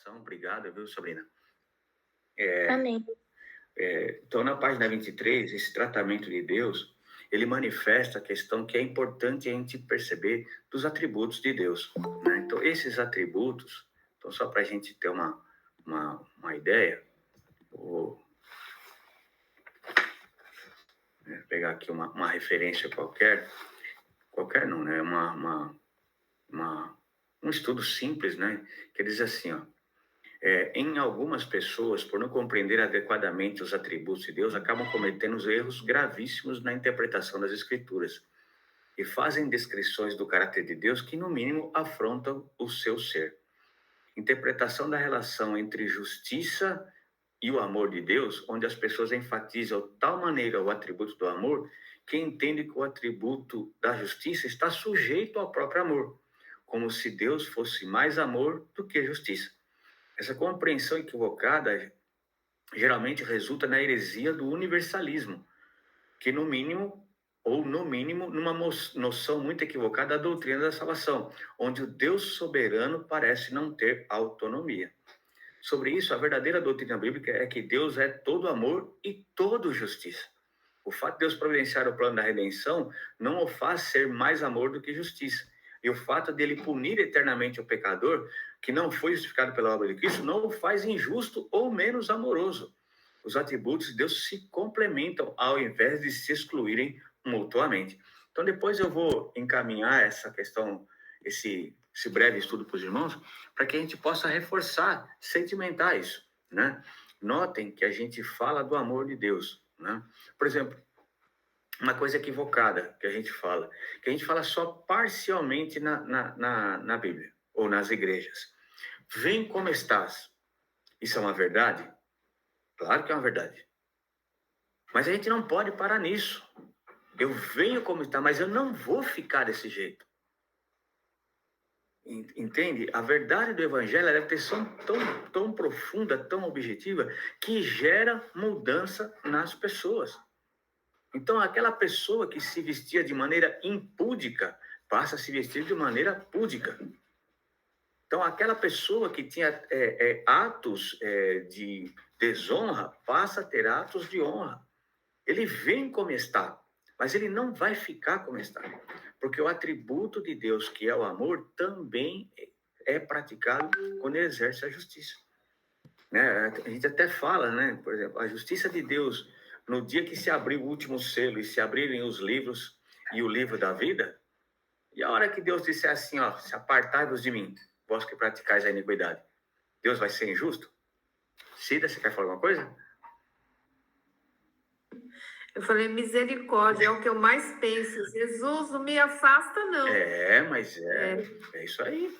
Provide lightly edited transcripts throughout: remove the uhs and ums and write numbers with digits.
participação. Obrigado, viu, Sabrina? Amém. Então, na página 23, esse tratamento de Deus, ele manifesta a questão que é importante a gente perceber dos atributos de Deus, né? Então, esses atributos, então, só para a gente ter uma ideia, vou pegar aqui uma referência qualquer não, né? Um estudo simples, né? Que diz assim, ó, em algumas pessoas, por não compreender adequadamente os atributos de Deus, acabam cometendo erros gravíssimos na interpretação das Escrituras e fazem descrições do caráter de Deus que, no mínimo, afrontam o seu ser. Interpretação da relação entre justiça e o amor de Deus, onde as pessoas enfatizam de tal maneira o atributo do amor, que entende que o atributo da justiça está sujeito ao próprio amor, como se Deus fosse mais amor do que justiça. Essa compreensão equivocada geralmente resulta na heresia do universalismo, que no mínimo, numa noção muito equivocada da doutrina da salvação, onde o Deus soberano parece não ter autonomia. Sobre isso, a verdadeira doutrina bíblica é que Deus é todo amor e todo justiça. O fato de Deus providenciar o plano da redenção não o faz ser mais amor do que justiça. E o fato de ele punir eternamente o pecador, que não foi justificado pela obra de Cristo, não o faz injusto ou menos amoroso. Os atributos de Deus se complementam ao invés de se excluírem mutuamente. Então, depois eu vou encaminhar essa questão, esse breve estudo para os irmãos, para que a gente possa reforçar, sedimentar isso, né? Notem que a gente fala do amor de Deus, né? Por exemplo, uma coisa equivocada que a gente fala só parcialmente na Bíblia, ou nas igrejas. Vem como estás. Isso é uma verdade? Claro que é uma verdade. Mas a gente não pode parar nisso. Eu venho como está, mas eu não vou ficar desse jeito. Entende? A verdade do evangelho deve ter sido tão profunda, tão objetiva, que gera mudança nas pessoas. Então, aquela pessoa que se vestia de maneira impúdica passa a se vestir de maneira púdica. Então, aquela pessoa que tinha atos de desonra passa a ter atos de honra. Ele vem como está, mas ele não vai ficar como está. Porque o atributo de Deus, que é o amor, também é praticado quando ele exerce a justiça. Né? A gente até fala, né? Por exemplo, a justiça de Deus, no dia que se abrir o último selo e se abrirem os livros e o livro da vida, e a hora que Deus disser assim, ó, se apartai-vos de mim, vós que praticais a iniquidade, Deus vai ser injusto? Cida, você quer falar alguma coisa? Eu falei, misericórdia, é o que eu mais penso. Jesus, não me afasta, não. Mas é isso aí.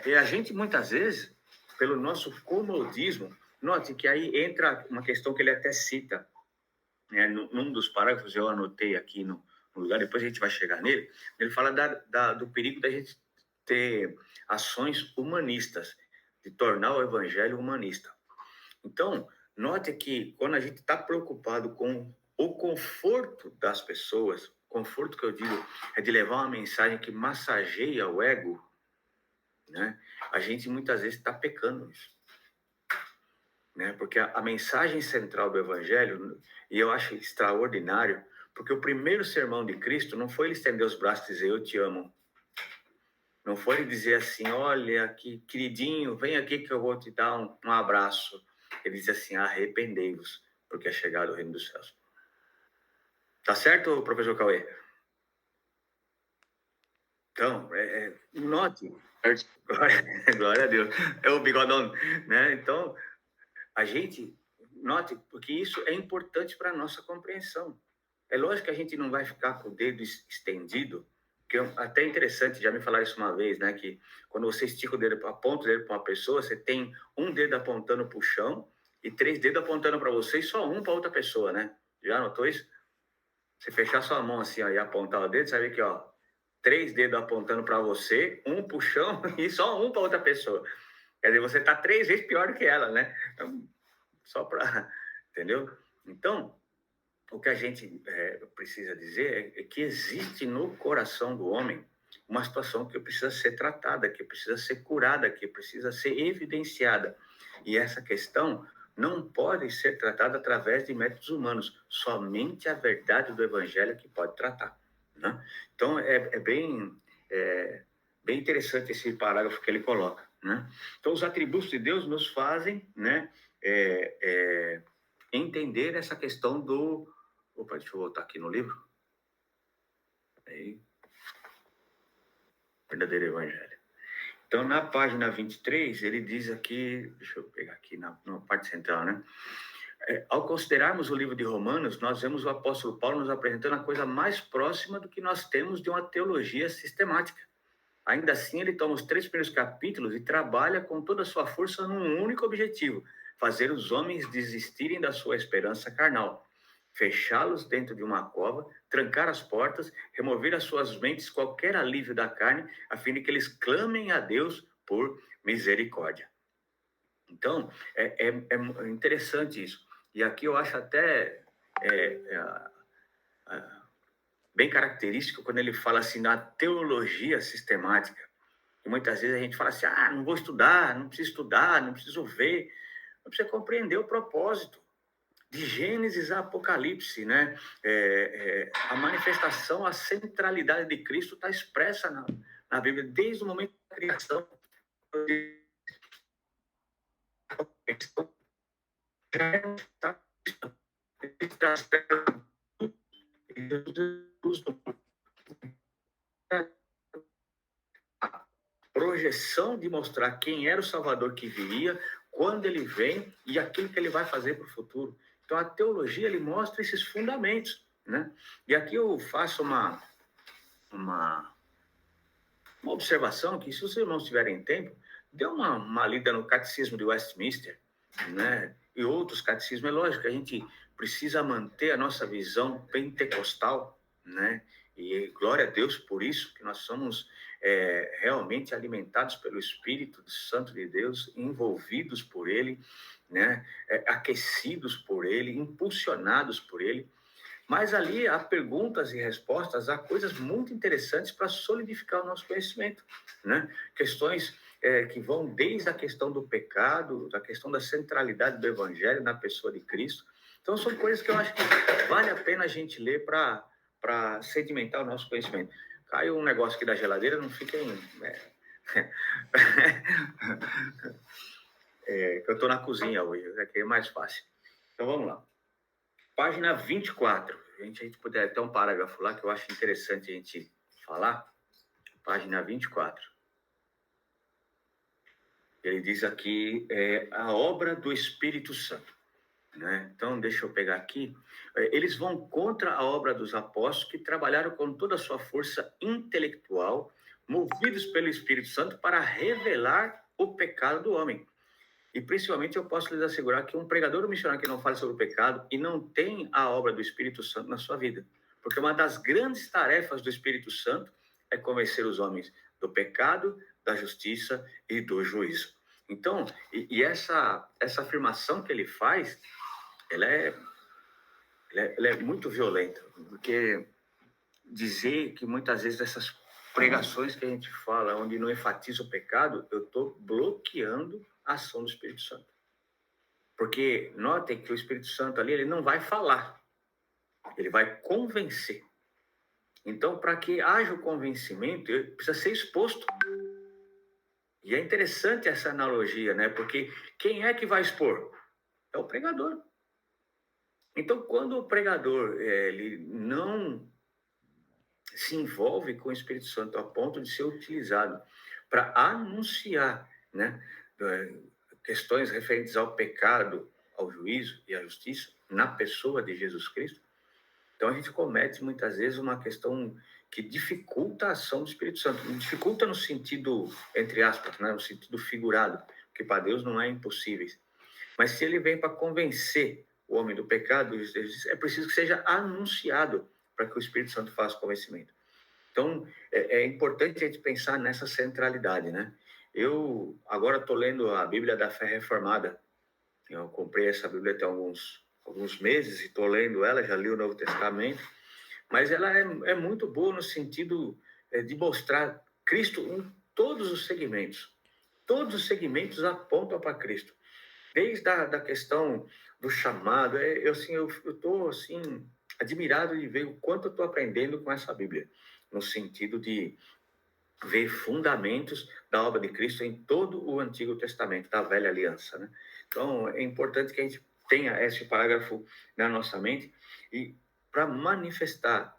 E a gente, muitas vezes, pelo nosso comodismo, note que aí entra uma questão que ele até cita, né, num dos parágrafos, eu anotei aqui no lugar, depois a gente vai chegar nele, ele fala do perigo da gente ter ações humanistas, de tornar o evangelho humanista. Então, note que quando a gente está preocupado com o conforto das pessoas, conforto que eu digo é de levar uma mensagem que massageia o ego, né? A gente muitas vezes está pecando nisso. Né? Porque a mensagem central do evangelho, e eu acho extraordinário, porque o primeiro sermão de Cristo não foi ele estender os braços e dizer, eu te amo. Não foi ele dizer assim, olha, que queridinho, vem aqui que eu vou te dar um abraço. Ele diz assim, arrependei-vos, porque é chegado o reino dos céus. Tá certo, professor Cauê? Então, note, glória a Deus, é o bigodão, né? Então, a gente, note, porque isso é importante para a nossa compreensão. É lógico que a gente não vai ficar com o dedo estendido, que é até interessante, já me falaram isso uma vez, né? Que quando você estica o dedo, aponta o dedo para uma pessoa, você tem um dedo apontando para o chão e 3 dedos apontando para você e só um para outra pessoa, né? Já notou isso? Você fechar sua mão assim, ó, e apontar o dedo, você vai ver que, ó, 3 dedos apontando para você, um para o chão e só um para outra pessoa. Quer dizer, você tá 3 vezes pior do que ela, né? Então, só para... Entendeu? Então, o que a gente precisa dizer é que existe no coração do homem uma situação que precisa ser tratada, que precisa ser curada, que precisa ser evidenciada. E essa questão não pode ser tratada através de métodos humanos, somente a verdade do Evangelho que pode tratar, né? Então, bem interessante esse parágrafo que ele coloca, né? Então, os atributos de Deus nos fazem, né, entender essa questão do... Opa, deixa eu voltar aqui no livro. Aí. Verdadeiro Evangelho. Então, na página 23, ele diz aqui, deixa eu pegar aqui na parte central, né? Ao considerarmos o livro de Romanos, nós vemos o apóstolo Paulo nos apresentando a coisa mais próxima do que nós temos de uma teologia sistemática. Ainda assim, ele toma os 3 primeiros capítulos e trabalha com toda a sua força num único objetivo: fazer os homens desistirem da sua esperança carnal, fechá-los dentro de uma cova, trancar as portas, remover às suas mentes qualquer alívio da carne, a fim de que eles clamem a Deus por misericórdia. Então, é interessante isso. E aqui eu acho até bem característico quando ele fala assim na teologia sistemática. E muitas vezes a gente fala assim, não vou estudar, não preciso ver. Não precisa compreender o propósito. De Gênesis a Apocalipse, né? A manifestação, a centralidade de Cristo está expressa na Bíblia, desde o momento da criação. A projeção de mostrar quem era o Salvador que viria, quando ele vem e aquilo que ele vai fazer para o futuro. Então, a teologia, ele mostra esses fundamentos, né? E aqui eu faço uma observação que, se os irmãos tiverem tempo, dê uma lida no Catecismo de Westminster, né? E outros catecismos. É lógico que a gente precisa manter a nossa visão pentecostal, né? E glória a Deus por isso, que nós somos realmente alimentados pelo Espírito Santo de Deus, envolvidos por Ele, né? Aquecidos por Ele, impulsionados por Ele. Mas ali há perguntas e respostas, há coisas muito interessantes para solidificar o nosso conhecimento, né? Questões que vão desde a questão do pecado, da questão da centralidade do Evangelho na pessoa de Cristo. Então, são coisas que eu acho que vale a pena a gente ler para sedimentar o nosso conhecimento. Caiu um negócio aqui da geladeira, não fiquem... eu estou na cozinha hoje, aqui é mais fácil. Então, vamos lá. Página 24. A gente puder ter um parágrafo lá que eu acho interessante a gente falar. Página 24. Ele diz aqui, a obra do Espírito Santo, né? Então, deixa eu pegar aqui. Eles vão contra a obra dos apóstolos que trabalharam com toda a sua força intelectual, movidos pelo Espírito Santo para revelar o pecado do homem. E, principalmente, eu posso lhes assegurar que um pregador ou missionário que não fale sobre o pecado e não tem a obra do Espírito Santo na sua vida. Porque uma das grandes tarefas do Espírito Santo é convencer os homens do pecado, da justiça e do juízo. Então, essa afirmação que ele faz, ela é muito violenta, porque dizer que muitas vezes essas pregações que a gente fala, onde não enfatiza o pecado, eu estou bloqueando a ação do Espírito Santo. Porque notem que o Espírito Santo ali, ele não vai falar, ele vai convencer. Então, para que haja o convencimento, ele precisa ser exposto. E é interessante essa analogia, né? Porque quem é que vai expor? É o pregador. Então, quando o pregador ele não se envolve com o Espírito Santo a ponto de ser utilizado para anunciar, né, questões referentes ao pecado, ao juízo e à justiça na pessoa de Jesus Cristo, então a gente comete muitas vezes uma questão que dificulta a ação do Espírito Santo. Dificulta no sentido, entre aspas, né, no sentido figurado, porque para Deus não é impossível. Mas se ele vem para convencer o homem do pecado, é preciso que seja anunciado para que o Espírito Santo faça o convencimento. Então, é importante a gente pensar nessa centralidade, né? Eu agora estou lendo a Bíblia da Fé Reformada. Eu comprei essa Bíblia tem alguns meses e estou lendo ela, já li o Novo Testamento. Mas ela é muito boa no sentido de mostrar Cristo em todos os segmentos. Todos os segmentos apontam para Cristo. Desde a questão do chamado, eu estou assim, admirado de ver o quanto eu estou aprendendo com essa Bíblia, no sentido de ver fundamentos da obra de Cristo em todo o Antigo Testamento, da Velha Aliança, né? Então, é importante que a gente tenha esse parágrafo na nossa mente e para manifestar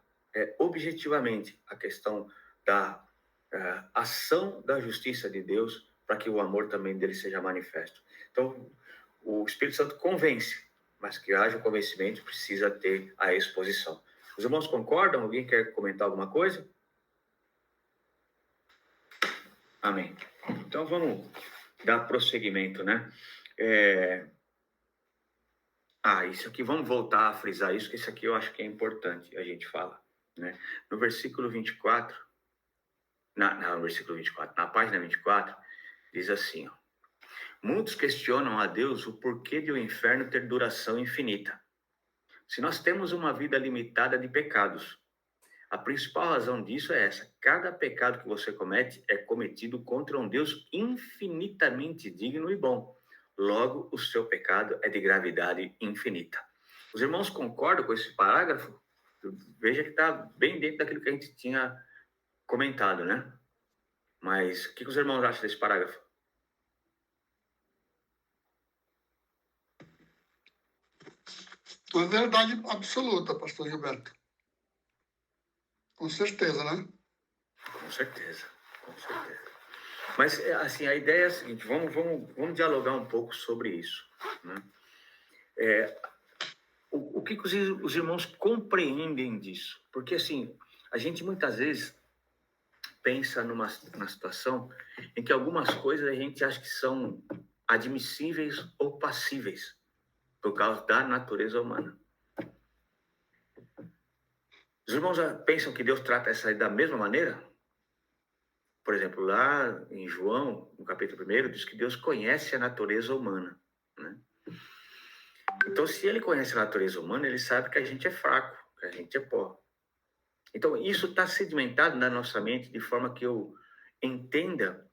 objetivamente a questão da ação da justiça de Deus, para que o amor também dele seja manifesto. Então, o Espírito Santo convence, mas que haja o convencimento precisa ter a exposição. Os irmãos concordam? Alguém quer comentar alguma coisa? Amém. Então, vamos dar prosseguimento, né? Isso aqui, vamos voltar a frisar isso, que isso aqui eu acho que é importante a gente falar, né? No versículo 24, no versículo 24, na página 24, diz assim, ó: muitos questionam a Deus o porquê de o inferno ter duração infinita. Se nós temos uma vida limitada de pecados, a principal razão disso é essa: cada pecado que você comete é cometido contra um Deus infinitamente digno e bom. Logo, o seu pecado é de gravidade infinita. Os irmãos concordam com esse parágrafo? Veja que está bem dentro daquilo que a gente tinha comentado, né? Mas o que os irmãos acham desse parágrafo? É verdade absoluta, pastor Gilberto. Com certeza, né? Com certeza, com certeza. Mas, assim, a ideia é a seguinte, vamos dialogar um pouco sobre isso, né? O que os irmãos compreendem disso? Porque, assim, a gente muitas vezes pensa numa situação em que algumas coisas a gente acha que são admissíveis ou passíveis por causa da natureza humana. Os irmãos já pensam que Deus trata essa da mesma maneira? Por exemplo, lá em João, no capítulo 1, diz que Deus conhece a natureza humana, né? Então, se ele conhece a natureza humana, ele sabe que a gente é fraco, que a gente é pó. Então, isso está sedimentado na nossa mente de forma que eu entenda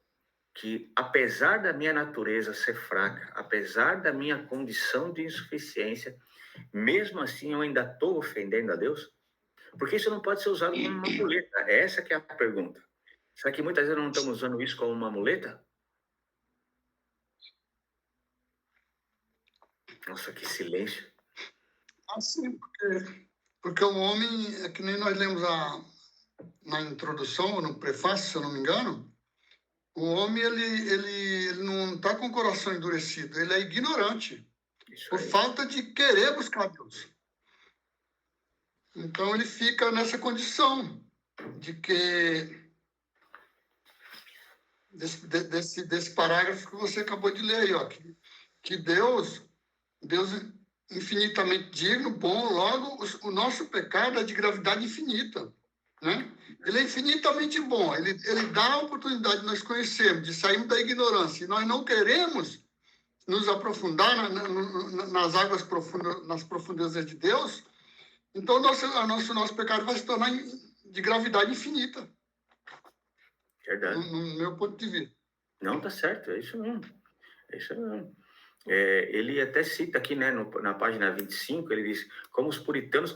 que, apesar da minha natureza ser fraca, apesar da minha condição de insuficiência, mesmo assim eu ainda estou ofendendo a Deus? Porque isso não pode ser usado como uma muleta. Essa que é a pergunta. Será que muitas vezes não estamos usando isso como uma muleta? Nossa, que silêncio. Sim, porque o homem, é que nem nós lemos na introdução, ou no prefácio, se eu não me engano, o homem, ele não está com o coração endurecido, ele é ignorante, por falta de querer buscar Deus. Então, ele fica nessa condição de que desse parágrafo que você acabou de ler aí, ó, que Deus infinitamente digno, bom, logo o nosso pecado é de gravidade infinita, né? Ele é infinitamente bom, ele dá a oportunidade de nós conhecermos, de sairmos da ignorância, e nós não queremos nos aprofundar nas águas profundas, nas profundezas de Deus, então nosso pecado vai se tornar de gravidade infinita. Verdade. No meu ponto de vista. Não, tá certo, é isso mesmo. É isso mesmo. Ele até cita aqui, né, na página 25, ele diz: como os puritanos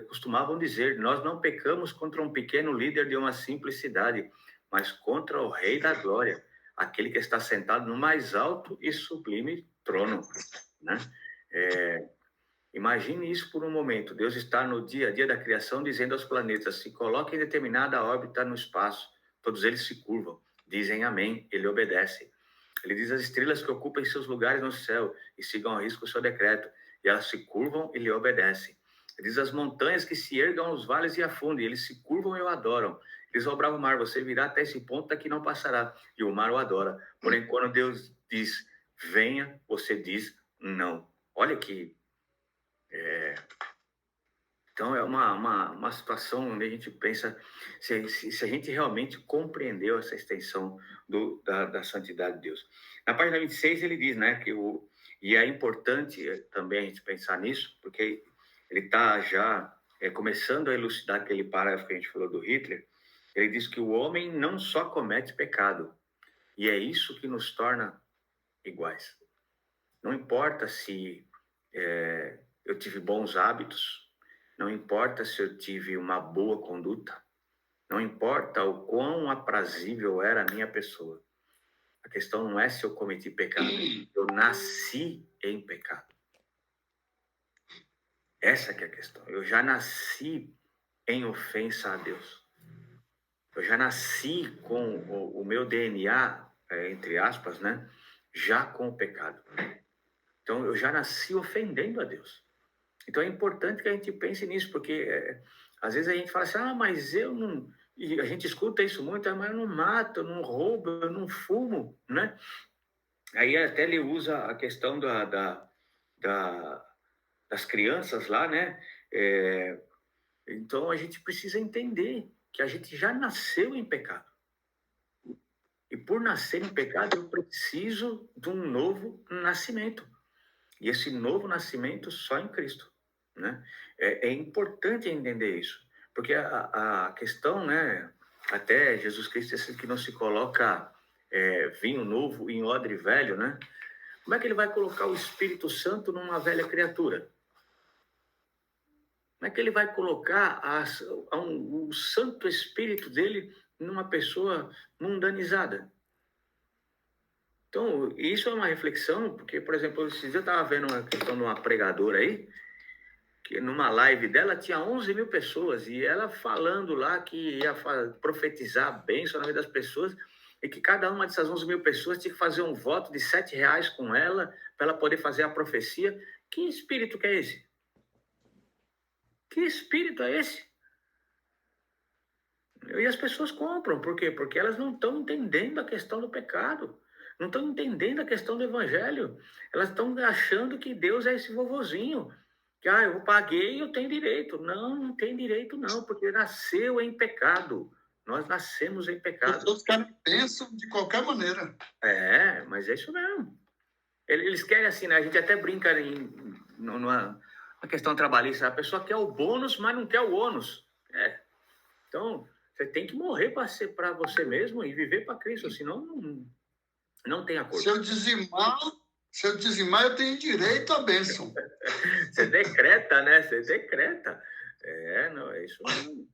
costumavam dizer, nós não pecamos contra um pequeno líder de uma simples cidade, mas contra o Rei da Glória, aquele que está sentado no mais alto e sublime trono, né? Imagine isso por um momento. Deus está no dia a dia da criação dizendo aos planetas: se coloquem em determinada órbita no espaço, todos eles se curvam, dizem amém, ele obedece. Ele diz às estrelas que ocupem seus lugares no céu e sigam ao risco o seu decreto, e elas se curvam e lhe obedecem. Ele diz às montanhas que se ergam aos vales e afundem, eles se curvam e o adoram. Ele diz ao bravo mar: você virá até esse ponto, daqui não passará, e o mar o adora. Porém, quando Deus diz venha, você diz não. Olha que... Então, é uma situação onde a gente pensa se a gente realmente compreendeu essa extensão da santidade de Deus. Na página 26, ele diz, né, e é importante também a gente pensar nisso, porque ele está já começando a elucidar aquele parágrafo que a gente falou do Hitler. Ele diz que o homem não só comete pecado, e é isso que nos torna iguais. Não importa se eu tive bons hábitos, não importa se eu tive uma boa conduta, não importa o quão aprazível era a minha pessoa. A questão não é se eu cometi pecado, eu nasci em pecado. Essa que é a questão. Eu já nasci em ofensa a Deus. Eu já nasci com o meu DNA, entre aspas, né? Já com o pecado. Então, eu já nasci ofendendo a Deus. Então, é importante que a gente pense nisso, porque às vezes a gente fala assim, mas eu não... E a gente escuta isso muito, mas eu não mato, eu não roubo, eu não fumo, né? Aí até ele usa a questão das crianças lá, né? Então, a gente precisa entender que a gente já nasceu em pecado. E por nascer em pecado, eu preciso de um novo nascimento. E esse novo nascimento só em Cristo, né? É importante entender isso, porque a questão, né? Até Jesus Cristo disse que não se coloca vinho novo em odre velho, né? Como é que ele vai colocar o Espírito Santo numa velha criatura? Como é que ele vai colocar o Santo Espírito dele numa pessoa mundanizada? Então, isso é uma reflexão, porque, por exemplo, esses dias eu estava vendo uma questão de uma pregadora aí, que numa live dela tinha 11 mil pessoas, e ela falando lá que ia profetizar a bênção na vida das pessoas, e que cada uma dessas 11 mil pessoas tinha que fazer um voto de R$7 com ela, para ela poder fazer a profecia. Que espírito que é esse? Que espírito é esse? E as pessoas compram, por quê? Porque elas não estão entendendo a questão do pecado, não estão entendendo a questão do evangelho, elas estão achando que Deus é esse vovozinho, que eu paguei e eu tenho direito. Não, não tem direito não, porque nasceu em pecado, nós nascemos em pecado. Os caras pensam de qualquer maneira. Mas é isso mesmo. Eles querem assim, né? A gente até brinca numa questão trabalhista, a pessoa quer o bônus, mas não quer o ônus. Então, você tem que morrer para você mesmo e viver para Cristo, senão não tem acordo. Se eu dizimar, eu tenho direito à bênção. Você decreta, né? Você decreta. Não, é isso mesmo.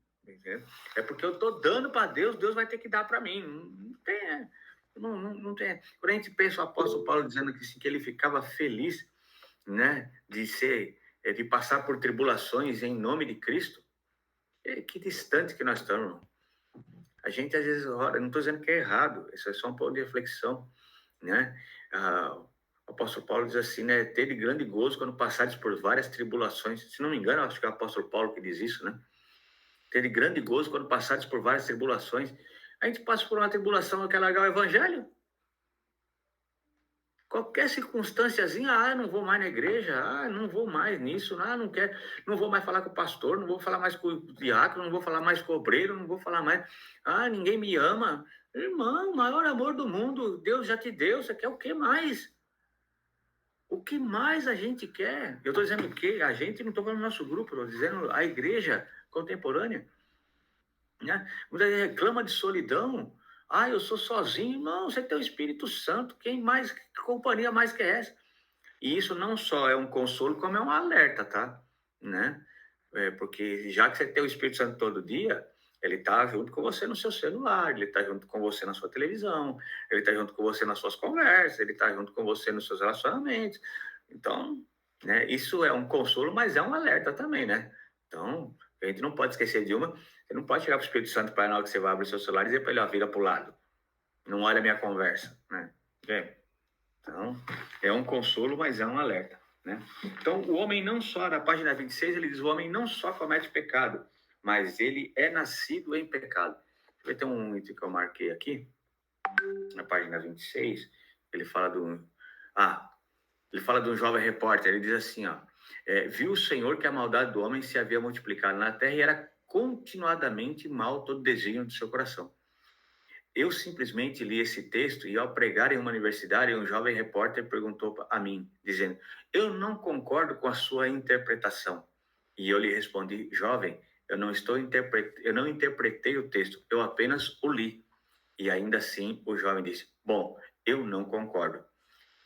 É porque eu estou dando para Deus, Deus vai ter que dar para mim. Não tem. Não tem. Quando a gente pensa o apóstolo Paulo dizendo que ele ficava feliz, né, de passar por tribulações em nome de Cristo, que distante que nós estamos. A gente, às vezes, ora, não estou dizendo que é errado, isso é só um ponto de reflexão, né? O apóstolo Paulo diz assim, né? Teve grande gozo quando passares por várias tribulações. Se não me engano, acho que é o apóstolo Paulo que diz isso, né? Teve grande gozo quando passares por várias tribulações. A gente passa por uma tribulação, não quer largar o evangelho? Qualquer circunstânciazinha, eu não vou mais na igreja, não vou mais nisso, não quero, não vou mais falar com o pastor, não vou falar mais com o diácono, não vou falar mais com o obreiro, não vou falar mais, ninguém me ama. Irmão, o maior amor do mundo, Deus já te deu, você quer o que mais? O que mais a gente quer? Eu estou dizendo o quê? A gente, não estou falando no nosso grupo, estou dizendo a igreja contemporânea, né? Muita gente reclama de solidão. Eu sou sozinho. Não, você tem o Espírito Santo. Que companhia mais que é essa? E isso não só é um consolo, como é um alerta, tá? Né? Porque já que você tem o Espírito Santo todo dia, ele está junto com você no seu celular, ele está junto com você na sua televisão, ele está junto com você nas suas conversas, ele está junto com você nos seus relacionamentos. Então, né, isso é um consolo, mas é um alerta também, né? Então, a gente não pode esquecer de uma. Você não pode chegar para o Espírito Santo para na hora que você vai abrir o seu celular e dizer para ele, vira para o lado. Não olha a minha conversa, né? Então, é um consolo, mas é um alerta, né? Então, o homem não só, na página 26, ele diz, o homem não só comete pecado, mas ele é nascido em pecado. Deixa eu ver, tem um item que eu marquei aqui, na página 26, ele fala ele fala de um jovem repórter, ele diz assim, viu o Senhor que a maldade do homem se havia multiplicado na terra e era continuadamente mal todo desígnio do seu coração. Eu simplesmente li esse texto e ao pregar em uma universidade, um jovem repórter perguntou a mim, dizendo, eu não concordo com a sua interpretação. E eu lhe respondi, jovem, eu não interpretei o texto, eu apenas o li. E ainda assim, o jovem disse, bom, eu não concordo.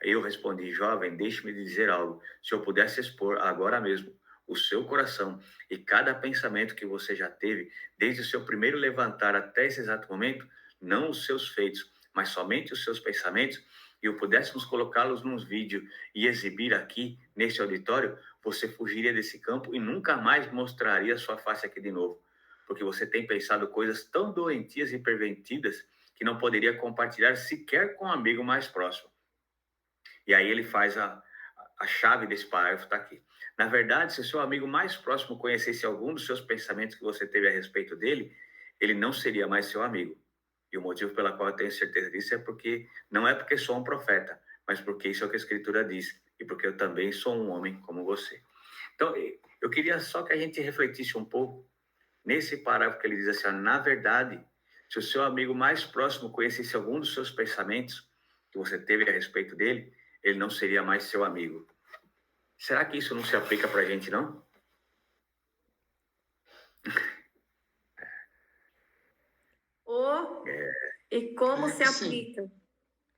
Eu respondi, jovem, deixe-me dizer algo. Se eu pudesse expor agora mesmo o seu coração e cada pensamento que você já teve, desde o seu primeiro levantar até esse exato momento, não os seus feitos, mas somente os seus pensamentos, e o pudéssemos colocá-los num vídeo e exibir aqui, nesse auditório, você fugiria desse campo e nunca mais mostraria sua face aqui de novo. Porque você tem pensado coisas tão doentias e pervertidas que não poderia compartilhar sequer com um amigo mais próximo. E aí ele faz a chave desse parágrafo, está aqui. Na verdade, se o seu amigo mais próximo conhecesse algum dos seus pensamentos que você teve a respeito dele, ele não seria mais seu amigo. E o motivo pelo qual eu tenho certeza disso é porque, não é porque sou um profeta, mas porque isso é o que a Escritura diz, e porque eu também sou um homem como você. Então, eu queria só que a gente refletisse um pouco nesse parágrafo que ele diz assim, na verdade, se o seu amigo mais próximo conhecesse algum dos seus pensamentos que você teve a respeito dele, ele não seria mais seu amigo. Será que isso não se aplica para a gente, não? E como se aplica?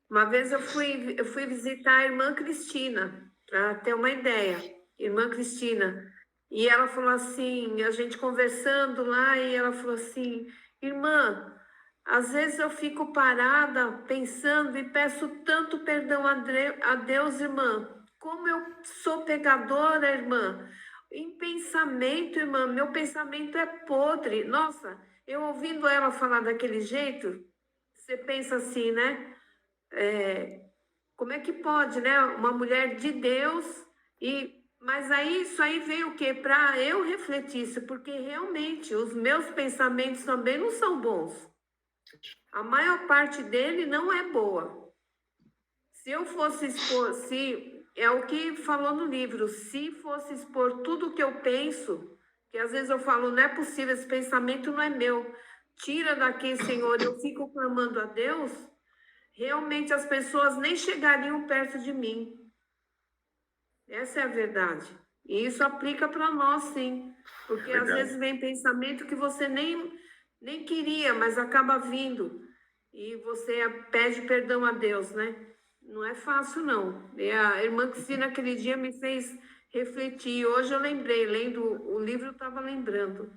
Uma vez eu fui visitar a irmã Cristina, para ter uma ideia. Irmã Cristina. E ela falou assim, a gente conversando lá, e ela falou assim, irmã, às vezes eu fico parada pensando e peço tanto perdão a Deus, irmã. Como eu sou pecadora, irmã. Em pensamento, irmã, meu pensamento é podre. Nossa, eu ouvindo ela falar daquele jeito, você pensa assim, né? Como é que pode, né? Uma mulher de Deus mas aí isso aí veio o quê? Para eu refletir isso, porque realmente os meus pensamentos também não são bons. A maior parte dele não é boa. Se eu fosse expor, é o que falou no livro, se fosse expor tudo o que eu penso, que às vezes eu falo, não é possível, esse pensamento não é meu, tira daqui, Senhor, eu fico clamando a Deus, realmente as pessoas nem chegariam perto de mim. Essa é a verdade. E isso aplica para nós, sim. Porque às vezes vem pensamento que você nem queria, mas acaba vindo. E você pede perdão a Deus, né? Não é fácil, não. E a irmã Cristina, aquele dia, me fez refletir. Hoje eu lembrei, lendo o livro, eu estava lembrando.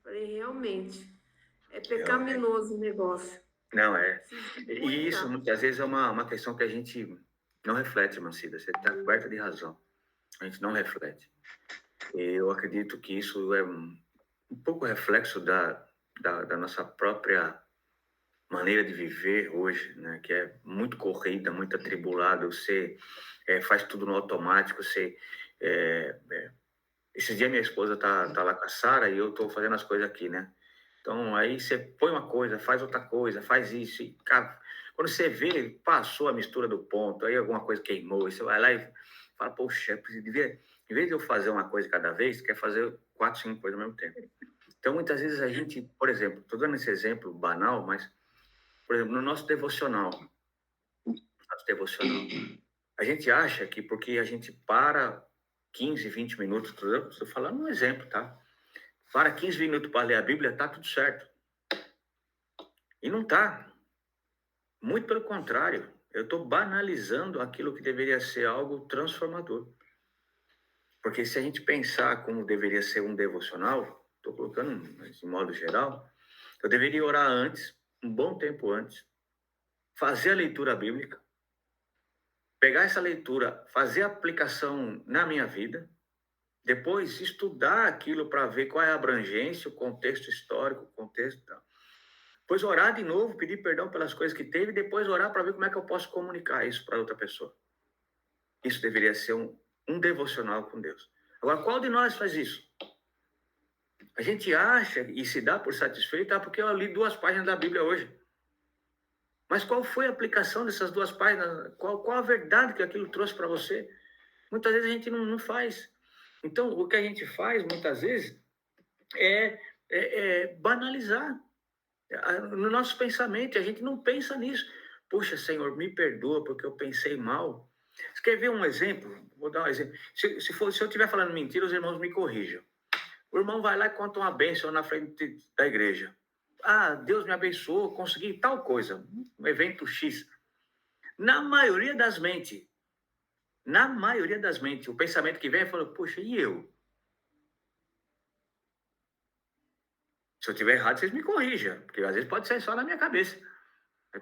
Falei, realmente, é pecaminoso o negócio. Não, é. E isso, muitas vezes, é uma questão que a gente não reflete, Mancida. Você está coberta de razão. A gente não reflete. Eu acredito que isso é um pouco reflexo da nossa própria maneira de viver hoje, né? Que é muito corrida, muito atribulada. Você faz tudo no automático. Esses dias minha esposa tá lá com a Sara e eu estou fazendo as coisas aqui, né? Então, aí você põe uma coisa, faz outra coisa, faz isso. E, cara, quando você vê, passou a mistura do ponto, aí alguma coisa queimou, e você vai lá e fala, poxa, em vez de eu fazer uma coisa cada vez, quer fazer 4, 5 coisas ao mesmo tempo. Então, muitas vezes a gente, por exemplo, estou dando esse exemplo banal, mas, por exemplo, no nosso devocional, a gente acha que porque a gente para 15, 20 minutos, estou falando um exemplo, tá? Para 15 minutos para ler a Bíblia, tá tudo certo. E não tá. Muito pelo contrário. Eu estou banalizando aquilo que deveria ser algo transformador. Porque se a gente pensar como deveria ser um devocional, estou colocando de modo geral, eu deveria orar antes, um bom tempo antes, fazer a leitura bíblica, pegar essa leitura, fazer a aplicação na minha vida, depois estudar aquilo para ver qual é a abrangência, o contexto histórico, o contexto... Depois orar de novo, pedir perdão pelas coisas que teve, e depois orar para ver como é que eu posso comunicar isso para outra pessoa. Isso deveria ser um devocional com Deus. Agora, qual de nós faz isso? A gente acha e se dá por satisfeito, porque eu li 2 páginas da Bíblia hoje. Mas qual foi a aplicação dessas 2 páginas? Qual a verdade que aquilo trouxe para você? Muitas vezes a gente não faz. Então, o que a gente faz, muitas vezes, é banalizar no nosso pensamento. A gente não pensa nisso. Poxa, Senhor, me perdoa porque eu pensei mal. Você quer ver um exemplo? Vou dar um exemplo. Se eu estiver falando mentira, os irmãos me corrijam. O irmão vai lá e conta uma bênção na frente da igreja. Ah, Deus me abençoou, consegui tal coisa, um evento X. Na maioria das mentes, o pensamento que vem é falando, poxa, e eu? Se eu estiver errado, vocês me corrijam, porque às vezes pode ser só na minha cabeça,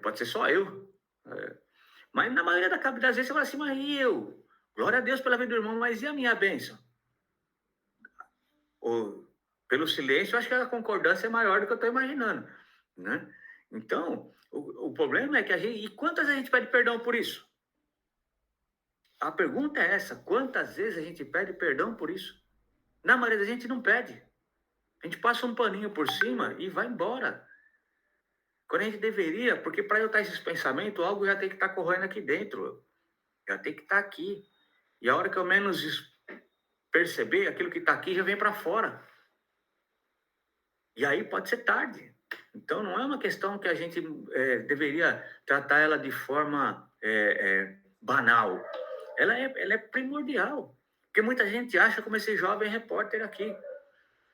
pode ser só eu. Mas na maioria das vezes você fala assim, mas e eu? Glória a Deus pela vida do irmão, mas e a minha bênção? Ou, pelo silêncio, eu acho que a concordância é maior do que eu estou imaginando, né? Então, o problema é que e quantas vezes a gente pede perdão por isso? A pergunta é essa, quantas vezes a gente pede perdão por isso? Na maioria da gente não pede. A gente passa um paninho por cima e vai embora. Quando a gente deveria, porque para eu estar esses pensamentos, algo já tem que estar correndo aqui dentro. Já tem que estar aqui. E a hora que eu menos perceber, aquilo que está aqui já vem para fora. E aí pode ser tarde. Então, não é uma questão que a gente deveria tratar ela de forma banal. Ela é primordial. Porque muita gente acha como esse jovem repórter aqui.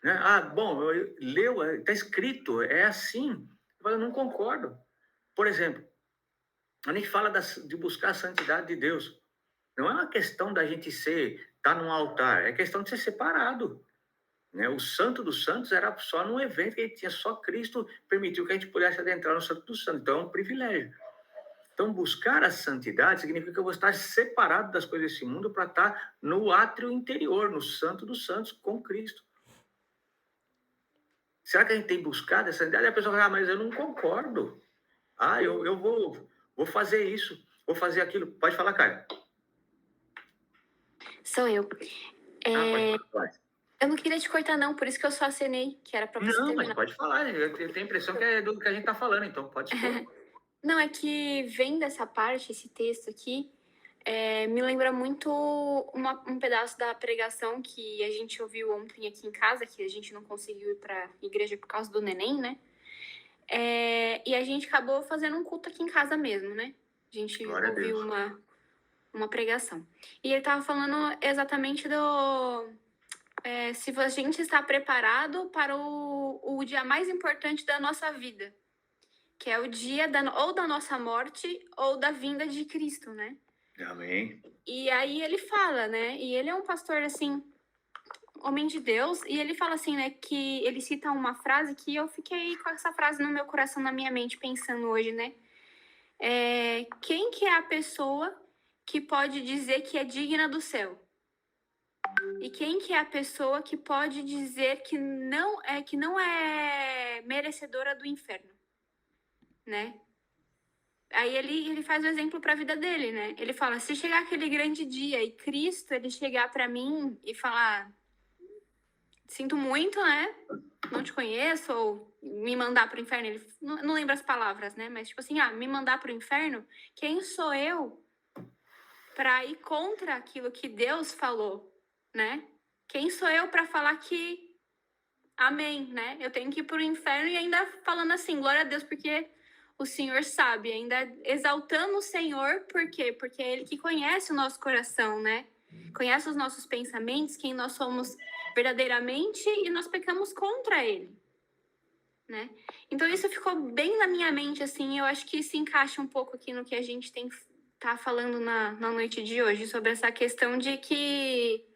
Né? Ah, bom, leu, está escrito, é assim. Eu não concordo. Por exemplo, a gente fala de buscar a santidade de Deus. Não é uma questão da gente estar num altar, é questão de ser separado. Né? O Santo dos Santos era só num evento que tinha só Cristo permitiu que a gente pudesse adentrar no Santo dos Santos. Então é um privilégio. Então buscar a santidade significa que eu vou estar separado das coisas desse mundo para estar no átrio interior, no Santo dos Santos, com Cristo. Será que a gente tem buscado essa santidade? E a pessoa fala, mas eu não concordo. Ah, eu vou fazer isso, vou fazer aquilo. Pode falar, Caio. Sou eu. Pode falar. Eu não queria te cortar, não, por isso que eu só acenei, que era para você terminar. Não, mas pode falar. Eu tenho a impressão que é do que a gente está falando, então pode expor. Não, é que vem dessa parte, esse texto aqui, me lembra muito um pedaço da pregação que a gente ouviu ontem aqui em casa, que a gente não conseguiu ir para a igreja por causa do neném, né? E a gente acabou fazendo um culto aqui em casa mesmo, né? A gente ouviu uma pregação. E ele estava falando exatamente se a gente está preparado para o dia mais importante da nossa vida, que é o dia ou da nossa morte ou da vinda de Cristo, né? Amém. E aí ele fala, né? E ele é um pastor, assim, homem de Deus, e ele fala assim, né? Que ele cita uma frase que eu fiquei com essa frase no meu coração, na minha mente, pensando hoje, né? Quem que é a pessoa que pode dizer que é digna do céu? E quem que é a pessoa que pode dizer que não é merecedora do inferno, né? Aí ele faz o exemplo para a vida dele, né? Ele fala, se chegar aquele grande dia e Cristo, ele chegar para mim e falar, sinto muito, né? Não te conheço, ou me mandar pro inferno. Ele não lembra as palavras, né? Mas tipo assim, me mandar pro inferno, quem sou eu para ir contra aquilo que Deus falou, né? Quem sou eu para falar que amém, né? Eu tenho que ir pro inferno e ainda falando assim, glória a Deus, porque o Senhor sabe, ainda exaltando o Senhor, por quê? Porque é Ele que conhece o nosso coração, né? Conhece os nossos pensamentos, quem nós somos verdadeiramente, e nós pecamos contra Ele, né? Então isso ficou bem na minha mente, assim, eu acho que se encaixa um pouco aqui no que a gente tá falando na noite de hoje, sobre essa questão de que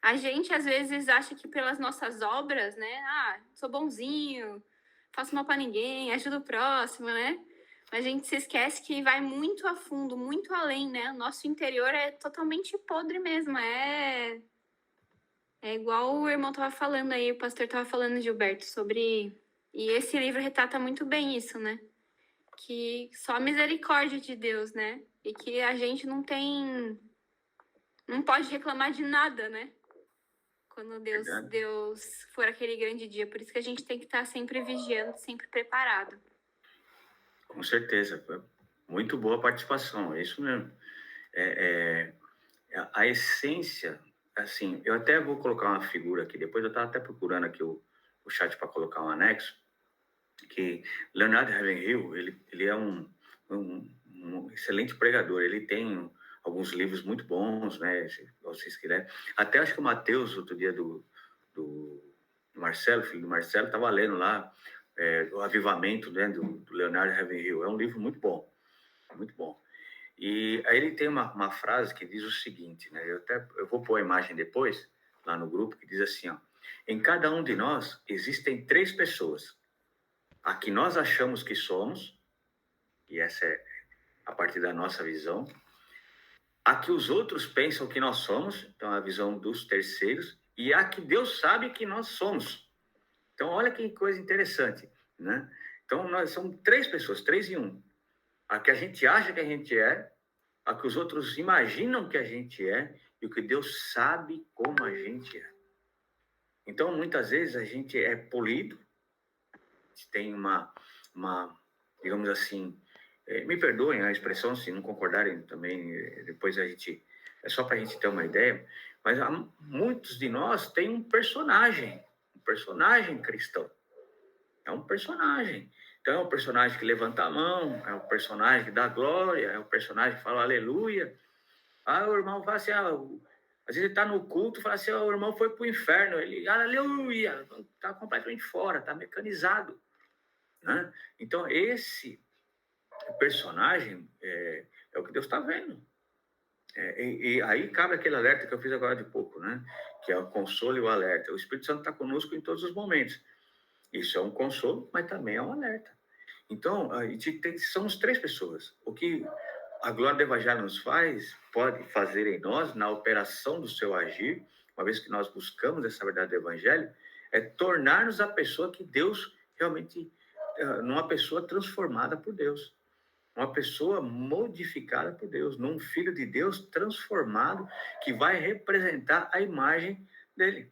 a gente, às vezes, acha que pelas nossas obras, né? Sou bonzinho, faço mal para ninguém, ajudo o próximo, né? Mas a gente se esquece que vai muito a fundo, muito além, né? O nosso interior é totalmente podre mesmo. É igual o irmão tava falando aí, o pastor tava falando, Gilberto, sobre... E esse livro retrata muito bem isso, né? Que só a misericórdia de Deus, né? E que a gente não pode reclamar de nada, né? Quando Deus for aquele grande dia. Por isso que a gente tem que estar sempre vigiando, sempre preparado. Com certeza. Muito boa a participação. É isso mesmo. A essência, assim, eu até vou colocar uma figura aqui, depois eu estava até procurando aqui o chat para colocar um anexo, que Leonard Ravenhill, ele é um excelente pregador, ele tem alguns livros muito bons, né, se vocês quiserem. Até acho que o Mateus, outro dia do Marcelo, filho do Marcelo, estava lendo lá o Avivamento, né, do Leonard Ravenhill. É um livro muito bom, muito bom. E aí ele tem uma frase que diz o seguinte, né? Eu vou pôr a imagem depois, lá no grupo, que diz assim, ó: em cada um de nós existem 3 pessoas. A que nós achamos que somos, e essa é a partir da nossa visão. A que os outros pensam que nós somos, então a visão dos terceiros. E a que Deus sabe que nós somos. Então, olha que coisa interessante, né? Então, nós somos 3 pessoas, 3 em 1. A que a gente acha que a gente é, a que os outros imaginam que a gente é, e o que Deus sabe como a gente é. Então, muitas vezes, a gente é polido, a gente tem uma digamos assim, me perdoem a expressão, se não concordarem também, depois a gente, é só para a gente ter uma ideia, mas muitos de nós têm um personagem cristão. É um personagem. Então, é um personagem que levanta a mão, é um personagem que dá glória, é um personagem que fala aleluia. O irmão fala assim, às vezes ele está no culto e fala assim, o irmão foi para o inferno, ele, aleluia, está completamente fora, está mecanizado, né? Então, esse personagem é o que Deus está vendo. E aí cabe aquele alerta que eu fiz agora de pouco, né? Que é o consolo e o alerta. O Espírito Santo está conosco em todos os momentos. Isso é um consolo, mas também é um alerta. Então, somos 3 pessoas. O que a glória do Evangelho nos pode fazer em nós, na operação do seu agir, uma vez que nós buscamos essa verdade do Evangelho, é tornar-nos a pessoa que Deus realmente, numa pessoa transformada por Deus. Uma pessoa modificada por Deus, num filho de Deus transformado, que vai representar a imagem dele.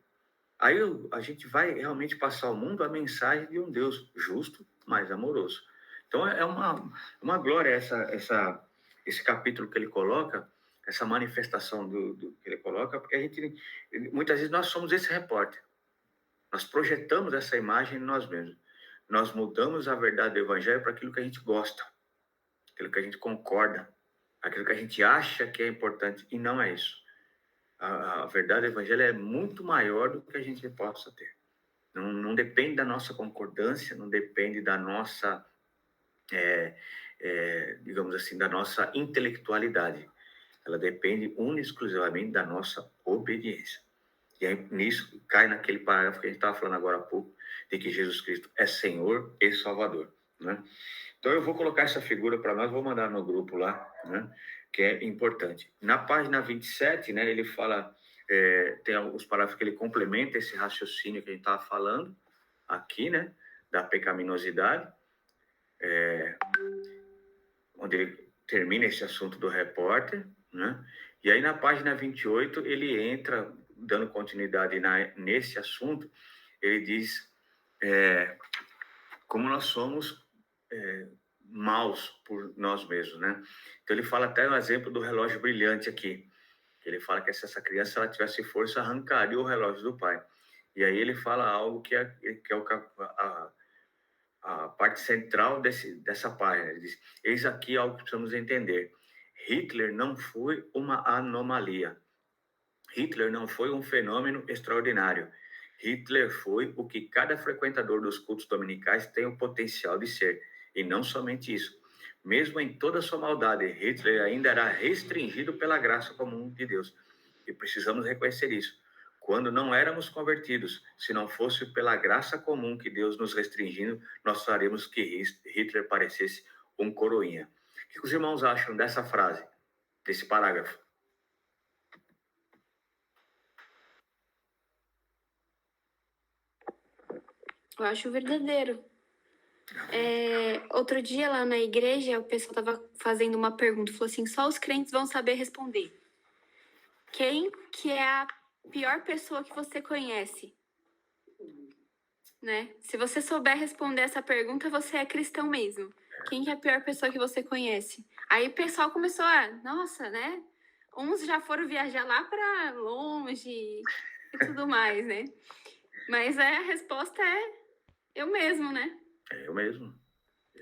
Aí a gente vai realmente passar ao mundo a mensagem de um Deus justo, mas amoroso. Então é uma glória esse capítulo que ele coloca, essa manifestação que ele coloca, porque muitas vezes nós somos esse repórter. Nós projetamos essa imagem em nós mesmos. Nós mudamos a verdade do Evangelho para aquilo que a gente gosta, aquilo que a gente concorda, aquilo que a gente acha que é importante, e não é isso. A verdade do Evangelho é muito maior do que a gente possa ter. Não depende da nossa concordância, não depende da nossa, digamos assim, da nossa intelectualidade. Ela depende única e exclusivamente da nossa obediência. E aí, nisso, cai naquele parágrafo que a gente estava falando agora há pouco, de que Jesus Cristo é Senhor e Salvador, né? Então, eu vou colocar essa figura para nós, vou mandar no grupo lá, né? Que é importante. Na página 27, né, ele fala, tem alguns parágrafos que ele complementa esse raciocínio que a gente estava falando aqui, né, da pecaminosidade, onde ele termina esse assunto do repórter, né? E aí na página 28 ele entra, dando continuidade nesse assunto, ele diz como nós somos maus por nós mesmos, né? Então ele fala até um exemplo do relógio brilhante aqui. Ele fala que se essa criança ela tivesse força, arrancaria o relógio do pai. E aí ele fala algo que é a parte central dessa página. Ele diz, eis aqui algo que precisamos entender. Hitler não foi uma anomalia. Hitler não foi um fenômeno extraordinário. Hitler foi o que cada frequentador dos cultos dominicais tem o potencial de ser. E não somente isso. Mesmo em toda a sua maldade, Hitler ainda era restringido pela graça comum de Deus. E precisamos reconhecer isso. Quando não éramos convertidos, se não fosse pela graça comum que Deus nos restringindo, nós faríamos que Hitler parecesse um coroinha. O que os irmãos acham dessa frase, desse parágrafo? Eu acho verdadeiro. Outro dia lá na igreja, o pessoal estava fazendo uma pergunta, falou assim, só os crentes vão saber responder. Quem que é a pior pessoa que você conhece? Né? Se você souber responder essa pergunta, você é cristão mesmo. Quem que é a pior pessoa que você conhece? Aí o pessoal começou nossa, né? Uns já foram viajar lá para longe e tudo mais, né? Mas a resposta é eu mesmo, né? Eu mesmo.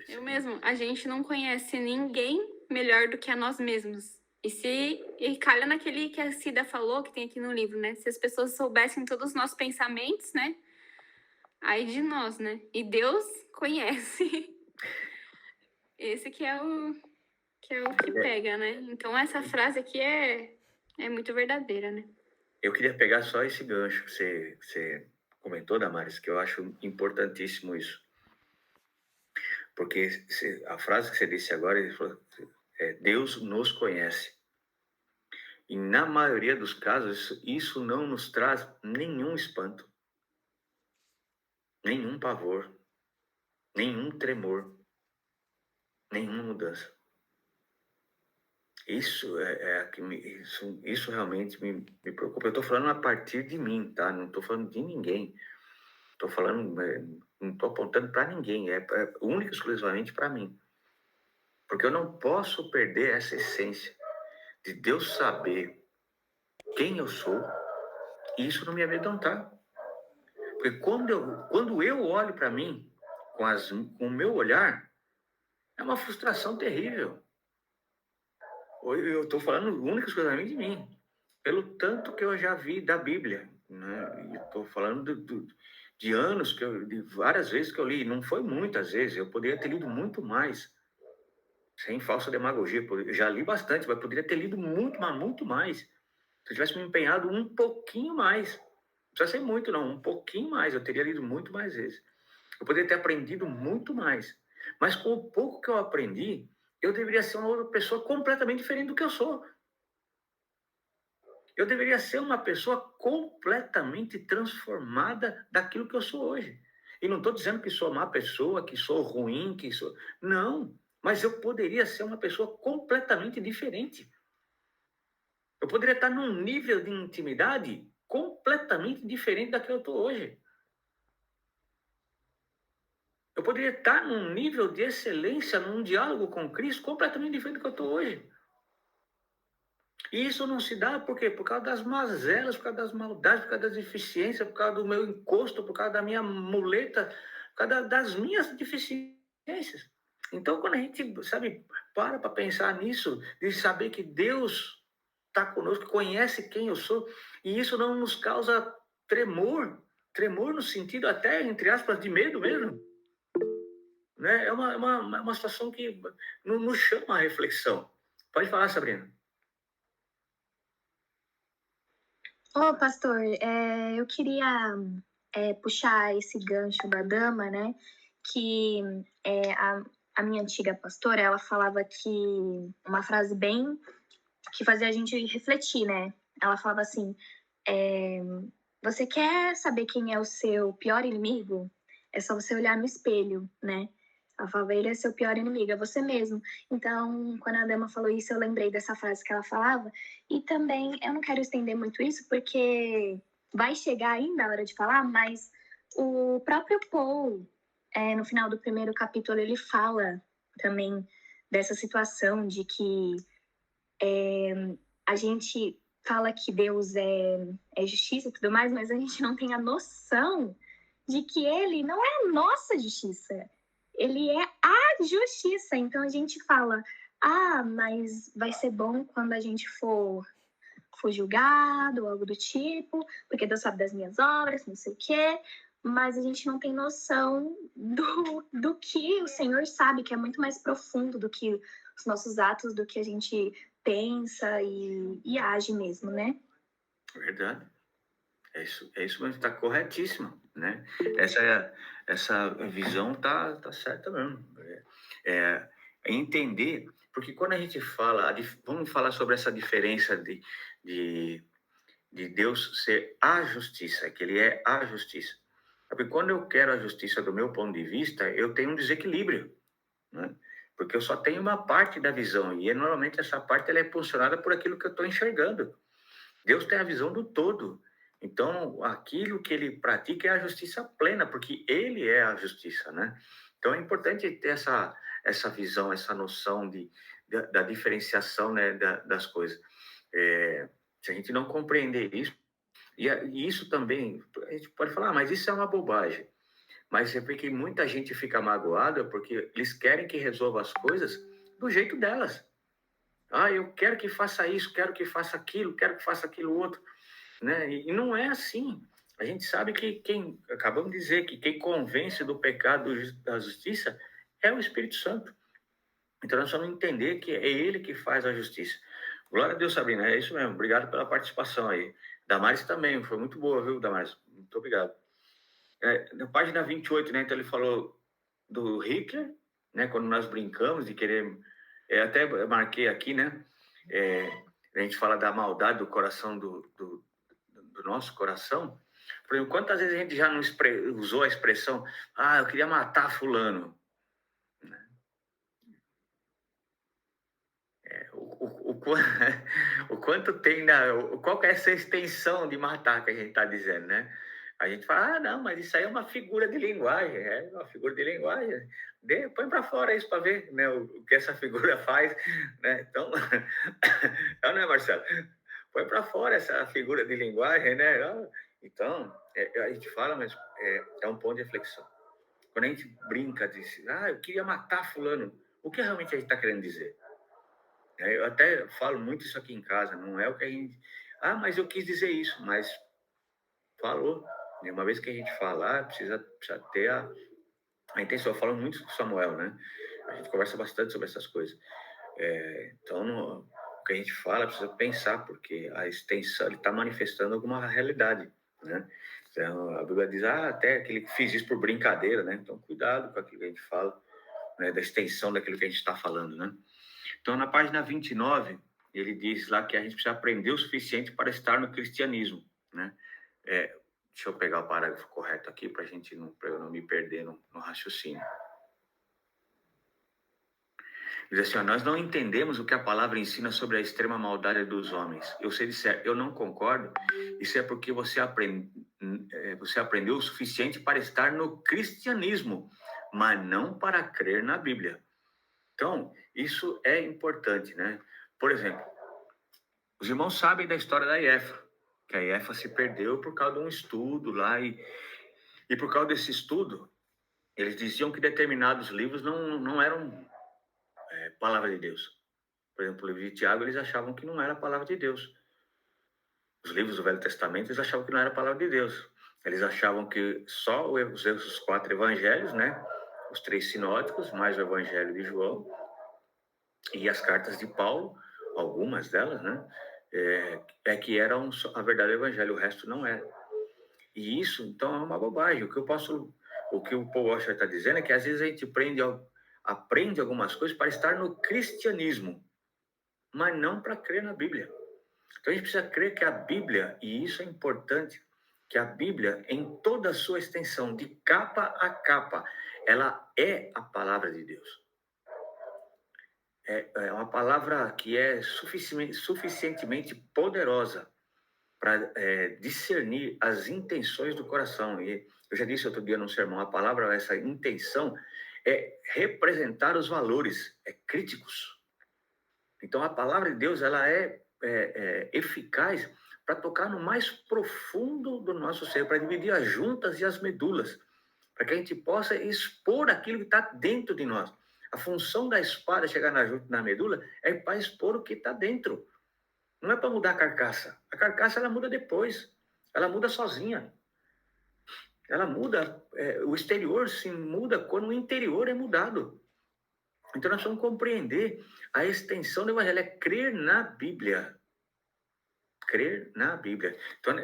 Eu mesmo. A gente não conhece ninguém melhor do que a nós mesmos. E calha naquele que a Cida falou, que tem aqui no livro, né? Se as pessoas soubessem todos os nossos pensamentos, né? Ai de nós, né? E Deus conhece. Esse que é o que pega, né? Então essa frase aqui é muito verdadeira, né? Eu queria pegar só esse gancho que você comentou, Damares, que eu acho importantíssimo isso. Porque a frase que você disse agora, ele falou, Deus nos conhece. E na maioria dos casos, isso não nos traz nenhum espanto, nenhum pavor, nenhum tremor, nenhuma mudança. Isso isso realmente me preocupa. Eu estou falando a partir de mim, tá? Não estou falando de ninguém. Estou falando, não estou apontando para ninguém. É única e exclusivamente para mim. Porque eu não posso perder essa essência de Deus saber quem eu sou e isso não me amedrontar. Porque quando eu olho para mim com o meu olhar, é uma frustração terrível. Eu estou falando única e exclusivamente de mim, pelo tanto que eu já vi da Bíblia, né? Eu estou falando de anos, de várias vezes que eu li, não foi muitas vezes, eu poderia ter lido muito mais, sem falsa demagogia, eu já li bastante, mas poderia ter lido muito, mas muito mais, se eu tivesse me empenhado um pouquinho mais, não precisa ser muito não, um pouquinho mais, eu teria lido muito mais vezes, eu poderia ter aprendido muito mais, mas com o pouco que eu aprendi, eu deveria ser uma outra pessoa completamente diferente do que eu sou. Eu deveria ser uma pessoa completamente transformada daquilo que eu sou hoje. E não estou dizendo que sou má pessoa, que sou ruim, que sou... Não, mas eu poderia ser uma pessoa completamente diferente. Eu poderia estar num nível de intimidade completamente diferente da que eu estou hoje. Eu poderia estar num nível de excelência, num diálogo com Cristo completamente diferente do que eu estou hoje. E isso não se dá por quê? Por causa das mazelas, por causa das maldades, por causa das deficiências, por causa do meu encosto, por causa da minha muleta, por causa das minhas deficiências. Então, quando a gente, sabe, para pensar nisso, de saber que Deus está conosco, conhece quem eu sou, e isso não nos causa tremor no sentido até, entre aspas, de medo mesmo. Né? É uma situação que nos chama a reflexão. Pode falar, Sabrina. Ô, pastor, eu queria puxar esse gancho da dama, né? Que a minha antiga pastora, ela falava que uma frase bem que fazia a gente refletir, né? Ela falava assim: você quer saber quem é o seu pior inimigo? É só você olhar no espelho, né? Ela falava, ele é seu pior inimigo, é você mesmo. Então, quando a dama falou isso, eu lembrei dessa frase que ela falava. E também, eu não quero estender muito isso, porque vai chegar ainda a hora de falar, mas o próprio Paul, no final do primeiro capítulo, ele fala também dessa situação de que a gente fala que Deus é justiça e tudo mais, mas a gente não tem a noção de que ele não é a nossa justiça. Ele é a justiça. Então a gente fala, mas vai ser bom quando a gente for julgado ou algo do tipo, porque Deus sabe das minhas obras, não sei o quê. Mas a gente não tem noção do que o Senhor sabe, que é muito mais profundo do que os nossos atos, do que a gente pensa e age mesmo, né? Verdade. É isso mesmo, está corretíssimo, né? Essa visão tá certa mesmo. É entender, porque quando a gente fala, vamos falar sobre essa diferença de Deus ser a justiça, que ele é a justiça. Porque quando eu quero a justiça do meu ponto de vista, eu tenho um desequilíbrio, né? Porque eu só tenho uma parte da visão, e normalmente essa parte ela é posicionada por aquilo que eu estou enxergando. Deus tem a visão do todo. Então, aquilo que ele pratica é a justiça plena, porque ele é a justiça, né? Então, é importante ter essa visão, essa noção da diferenciação, né, das coisas. Se a gente não compreender isso, e isso também, a gente pode falar, mas isso é uma bobagem. Mas é porque muita gente fica magoada porque eles querem que resolva as coisas do jeito delas. Eu quero que faça isso, quero que faça aquilo, quero que faça aquilo outro. Né? E não é assim. A gente sabe que acabamos de dizer que quem convence do pecado e da justiça é o Espírito Santo. Então nós vamos entender que é ele que faz a justiça. Glória a Deus, Sabrina, é isso mesmo. Obrigado pela participação aí. Damares também, foi muito boa, viu, Damares? Muito obrigado. Na página 28, né, então ele falou do Hitler, né, quando nós brincamos de querer... até marquei aqui, né, a gente fala da maldade do coração, do nosso coração. Por exemplo, quantas vezes a gente já não usou a expressão, eu queria matar fulano? O quanto tem qual que é essa extensão de matar que a gente está dizendo, né? A gente fala, não, mas isso aí é uma figura de linguagem, é uma figura de linguagem. Põe para fora isso para ver, né, o que essa figura faz, né? Então, não é, Marcelo? Põe para fora essa figura de linguagem, né? Então, a gente fala, mas é um ponto de reflexão. Quando a gente brinca, diz, eu queria matar fulano, o que realmente a gente está querendo dizer? Eu até falo muito isso aqui em casa, não é o que a gente... mas eu quis dizer isso, mas falou. E uma vez que a gente falar, precisa ter a intenção. Eu falo muito com o Samuel, né? A gente conversa bastante sobre essas coisas. Então, o que a gente fala, precisa pensar, porque a extensão, ele está manifestando alguma realidade, né? Então, a Bíblia diz, até aquele que fiz isso por brincadeira, né? Então, cuidado com aquilo que a gente fala, né? Da extensão daquilo que a gente está falando, né? Então, na página 29, ele diz lá que a gente precisa aprender o suficiente para estar no cristianismo, né? Deixa eu pegar o parágrafo correto aqui para eu não me perder no raciocínio. Diz assim, nós não entendemos o que a palavra ensina sobre a extrema maldade dos homens. Se disser, eu não concordo, isso é porque você aprendeu o suficiente para estar no cristianismo, mas não para crer na Bíblia. Então, isso é importante, né? Por exemplo, os irmãos sabem da história da IEFA, que a IEFA se perdeu por causa de um estudo lá, e por causa desse estudo, eles diziam que determinados livros não eram palavra de Deus. Por exemplo, o livro de Tiago, eles achavam que não era palavra de Deus. Os livros do Velho Testamento, eles achavam que não era palavra de Deus. Eles achavam que só os 4 evangelhos, né? Os 3 sinóticos, mais o evangelho de João, e as cartas de Paulo, algumas delas, né? Que eram a verdade do evangelho, o resto não era. E isso, então, é uma bobagem. O que o Paul Washer está dizendo é que às vezes a gente aprende algumas coisas para estar no cristianismo, mas não para crer na Bíblia. Então a gente precisa crer que a Bíblia, e isso é importante, que a Bíblia, em toda a sua extensão, de capa a capa, ela é a palavra de Deus. É uma palavra que é suficientemente poderosa para discernir as intenções do coração. E eu já disse outro dia num sermão, a palavra, essa intenção, é representar os valores, críticos. Então, a palavra de Deus, ela é eficaz para tocar no mais profundo do nosso ser, para dividir as juntas e as medulas, para que a gente possa expor aquilo que está dentro de nós. A função da espada chegar na junta, na medula, é para expor o que está dentro. Não é para mudar a carcaça. A carcaça, ela muda depois. Ela muda sozinha. Ela muda, o exterior se muda quando o interior é mudado. Então, nós vamos compreender a extensão do evangelho, é crer na Bíblia. Crer na Bíblia. Então,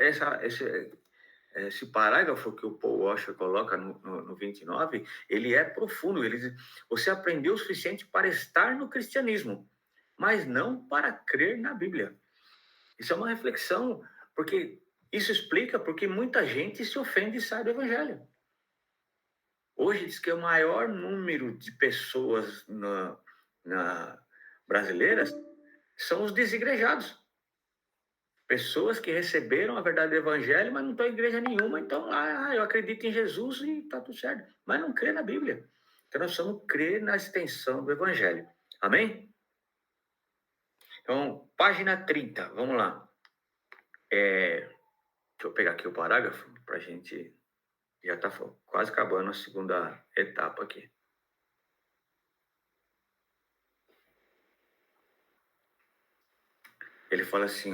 esse parágrafo que o Paul Washer coloca no 29, ele é profundo. Ele diz, você aprendeu o suficiente para estar no cristianismo, mas não para crer na Bíblia. Isso é uma reflexão, porque isso explica porque muita gente se ofende e sai do evangelho. Hoje diz que o maior número de pessoas brasileiras são os desigrejados. Pessoas que receberam a verdade do evangelho, mas não estão em igreja nenhuma, então, eu acredito em Jesus e está tudo certo. Mas não crê na Bíblia. Então, nós precisamos crer na extensão do evangelho. Amém? Então, página 30, vamos lá. Deixa eu pegar aqui o parágrafo para a gente... Já está quase acabando a segunda etapa aqui. Ele fala assim,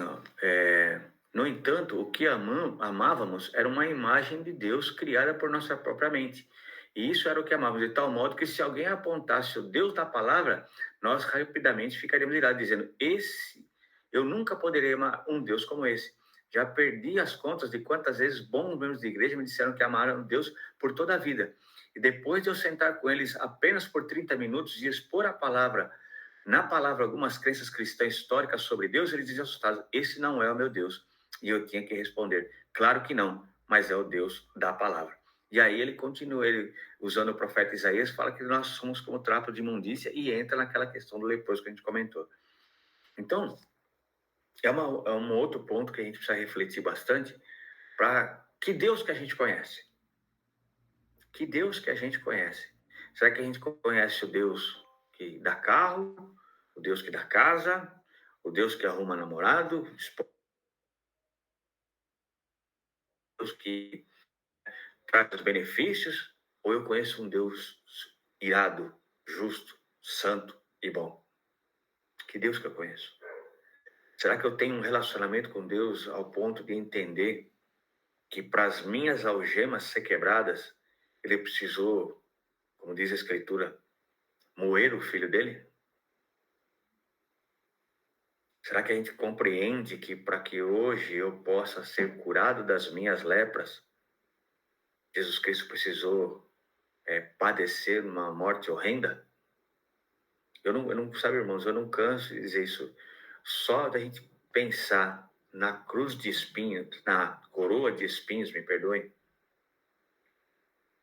No entanto, o que amávamos era uma imagem de Deus criada por nossa própria mente. E isso era o que amávamos, de tal modo que se alguém apontasse o Deus da palavra, nós rapidamente ficaríamos irados, dizendo, eu nunca poderei amar um Deus como esse. Já perdi as contas de quantas vezes bons membros de igreja me disseram que amaram Deus por toda a vida. E depois de eu sentar com eles apenas por 30 minutos e expor na palavra, algumas crenças cristãs históricas sobre Deus, eles diziam assustados, esse não é o meu Deus. E eu tinha que responder, claro que não, mas é o Deus da palavra. E aí ele continua, usando o profeta Isaías, fala que nós somos como trapo de imundícia e entra naquela questão do leproso que a gente comentou. Então, é um outro ponto que a gente precisa refletir bastante para que Deus que a gente conhece? Que Deus que a gente conhece? Será que a gente conhece o Deus que dá carro, o Deus que dá casa, o Deus que arruma namorado, Deus que traz os benefícios, ou eu conheço um Deus irado, justo, santo e bom? Que Deus que eu conheço? Será que eu tenho um relacionamento com Deus ao ponto de entender que para as minhas algemas ser quebradas, ele precisou, como diz a Escritura, moer o filho dele? Será que a gente compreende que para que hoje eu possa ser curado das minhas lepras, Jesus Cristo precisou padecer uma morte horrenda? Eu não, sabe, irmãos, eu não canso de dizer isso. Só da gente pensar na cruz de espinhos, na coroa de espinhos, me perdoem.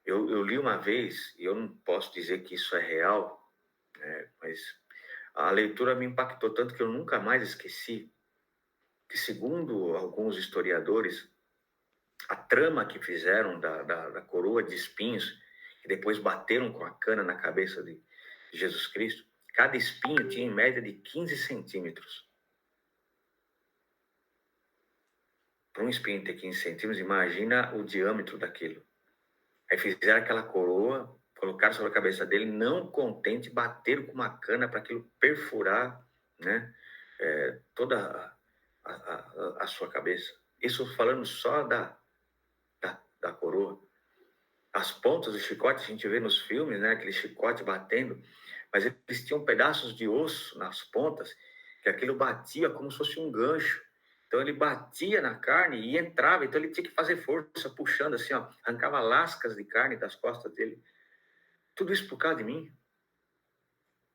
Eu li uma vez, e eu não posso dizer que isso é real, mas a leitura me impactou tanto que eu nunca mais esqueci que, segundo alguns historiadores, a trama que fizeram da coroa de espinhos, que depois bateram com a cana na cabeça de Jesus Cristo, cada espinho tinha em média de 15 centímetros. Para um espinho ter 15 centímetros, imagina o diâmetro daquilo. Aí fizeram aquela coroa, colocaram sobre a cabeça dele, não contente, bateram com uma cana para aquilo perfurar, né, toda a sua cabeça. Isso falando só da coroa. As pontas do chicote a gente vê nos filmes, né, aquele chicote batendo, mas eles tinham pedaços de osso nas pontas, que aquilo batia como se fosse um gancho. Então ele batia na carne e entrava, então ele tinha que fazer força, puxando assim, ó, arrancava lascas de carne das costas dele. Tudo isso por causa de mim.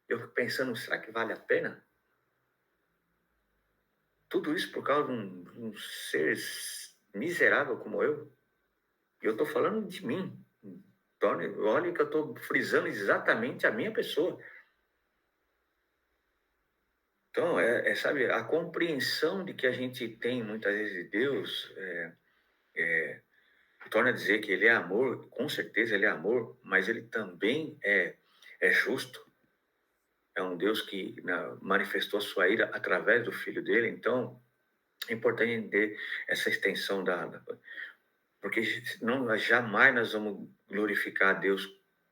Eu fico pensando, será que vale a pena? Tudo isso por causa de um ser miserável como eu? E eu estou falando de mim. Olha que eu estou frisando exatamente a minha pessoa. Então, sabe, a compreensão de que a gente tem muitas vezes de Deus torna a dizer que ele é amor, com certeza ele é amor, mas ele também é justo. É um Deus que manifestou a sua ira através do Filho dele. Então, é importante entender essa extensão porque não, jamais nós vamos glorificar a Deus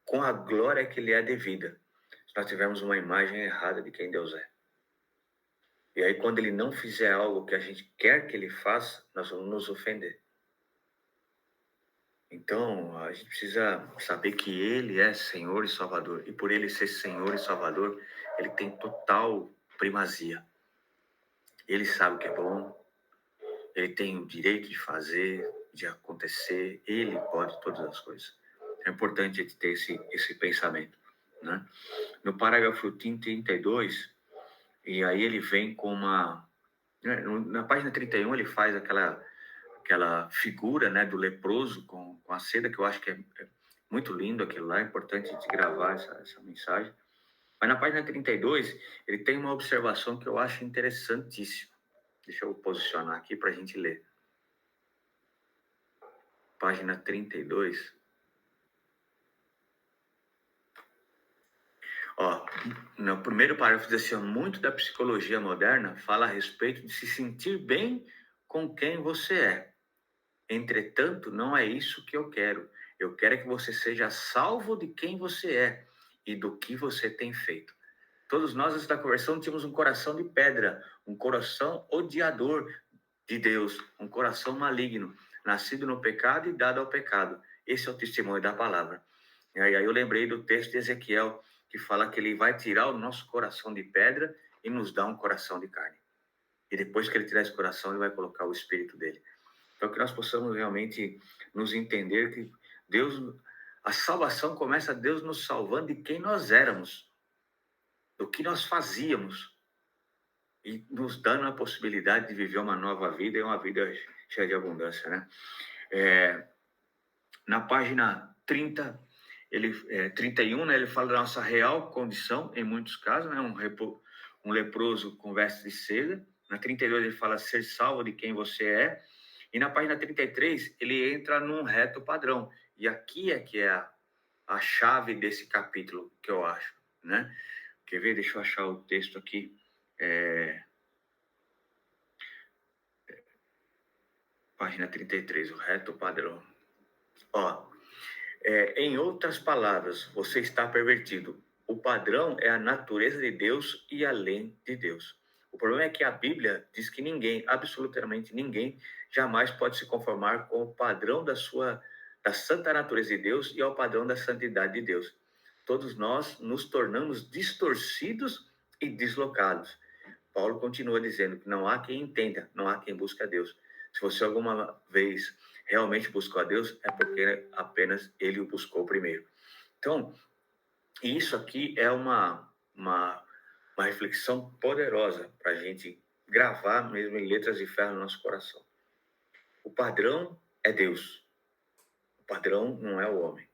com a glória que lhe é devida, se nós tivermos uma imagem errada de quem Deus é. E aí, quando ele não fizer algo que a gente quer que ele faça, nós vamos nos ofender. Então, a gente precisa saber que ele é Senhor e Salvador. E por ele ser Senhor e Salvador, ele tem total primazia. Ele sabe o que é bom, ele tem o direito de fazer, de acontecer, ele pode todas as coisas. É importante a gente ter esse pensamento, né? No parágrafo 32, e aí ele vem com na página 31 ele faz aquela figura, né, do leproso com a seda, que eu acho que é muito lindo aquilo lá, é importante a gente gravar essa mensagem. Mas na página 32, ele tem uma observação que eu acho interessantíssima. Deixa eu posicionar aqui para a gente ler. Página 32. Ó, no primeiro parágrafo diz assim, muito da psicologia moderna fala a respeito de se sentir bem com quem você é. Entretanto, não é isso que eu quero. Eu quero que você seja salvo de quem você é e do que você tem feito. Todos nós, antes da conversão, tínhamos um coração de pedra, um coração odiador de Deus, um coração maligno, nascido no pecado e dado ao pecado. Esse é o testemunho da palavra. E aí eu lembrei do texto de Ezequiel, que fala que ele vai tirar o nosso coração de pedra e nos dar um coração de carne. E depois que ele tirar esse coração, ele vai colocar o espírito dele. Então, que nós possamos realmente nos entender que Deus, a salvação começa Deus nos salvando de quem nós éramos, do que nós fazíamos, e nos dando a possibilidade de viver uma nova vida e uma vida cheia de abundância, né? Na página 30, 31, né, ele fala da nossa real condição, em muitos casos, né, um leproso com vestes de seda. Na 32, ele fala ser salvo de quem você é. E na página 33, ele entra num reto padrão. E aqui é que é a chave desse capítulo, que eu acho, né? Quer ver? Deixa eu achar o texto aqui. Página 33, o reto padrão. Em outras palavras, você está pervertido. O padrão é a natureza de Deus e além de Deus. O problema é que a Bíblia diz que ninguém, absolutamente ninguém, jamais pode se conformar com o padrão da santa natureza de Deus e ao padrão da santidade de Deus. Todos nós nos tornamos distorcidos e deslocados. Paulo continua dizendo que não há quem entenda, não há quem busque a Deus. Se você alguma vez realmente buscou a Deus, é porque apenas ele o buscou primeiro. Então, isso aqui é uma reflexão poderosa para a gente gravar mesmo em letras de ferro no nosso coração. O padrão é Deus. O padrão não é o homem.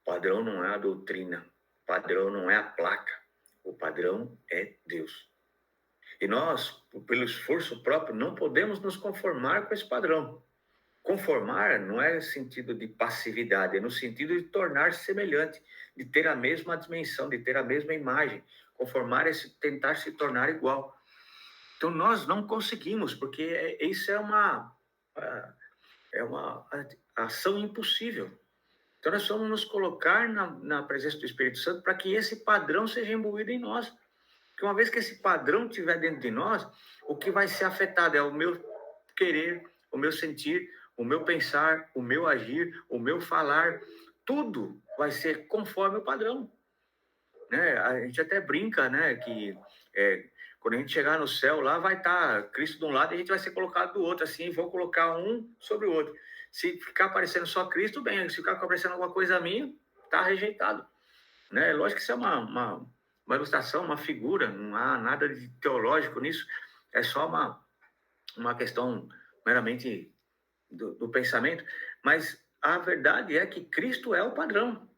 O padrão não é a doutrina. O padrão não é a placa. O padrão é Deus. E nós, pelo esforço próprio, não podemos nos conformar com esse padrão. Conformar não é no sentido de passividade, é no sentido de tornar-se semelhante, de ter a mesma dimensão, de ter a mesma imagem. Conformar é tentar se tornar igual. Então, nós não conseguimos, porque isso é uma ação impossível. Então, nós vamos nos colocar na presença do Espírito Santo para que esse padrão seja imbuído em nós. Porque uma vez que esse padrão estiver dentro de nós, o que vai ser afetado é o meu querer, o meu sentir, o meu pensar, o meu agir, o meu falar. Tudo vai ser conforme o padrão. Né? A gente até brinca, né, que quando a gente chegar no céu, lá vai estar Cristo de um lado e a gente vai ser colocado do outro, assim, vou colocar um sobre o outro. Se ficar aparecendo só Cristo, bem, se ficar aparecendo alguma coisa minha, está rejeitado. Né? Lógico que isso é uma ilustração, uma figura, não há nada de teológico nisso, é só uma questão meramente do pensamento, mas a verdade é que Cristo é o padrão.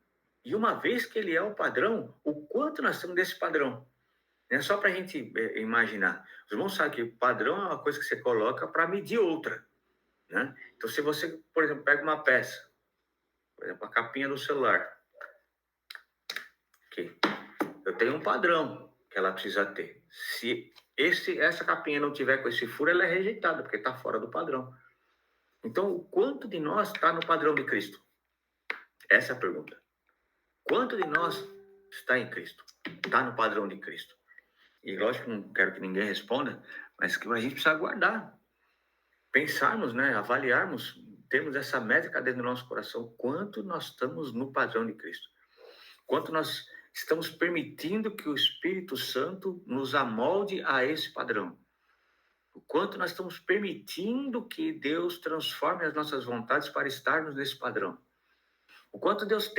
E uma vez que ele é o padrão, o quanto nós temos desse padrão? É só para a gente imaginar. Os irmãos sabem que o padrão é uma coisa que você coloca para medir outra. Né? Então, se você, por exemplo, pega uma peça, por exemplo, a capinha do celular, okay. Eu tenho um padrão que ela precisa ter. Se essa capinha não tiver com esse furo, ela é rejeitada, porque está fora do padrão. Então, o quanto de nós está no padrão de Cristo? Essa é a pergunta. Quanto de nós está em Cristo? Está no padrão de Cristo? E lógico que não quero que ninguém responda, mas que a gente precisa guardar. Pensarmos, né, avaliarmos, termos essa métrica dentro do nosso coração, quanto nós estamos no padrão de Cristo. Quanto nós estamos permitindo que o Espírito Santo nos amolde a esse padrão. O quanto nós estamos permitindo que Deus transforme as nossas vontades para estarmos nesse padrão. O quanto Deus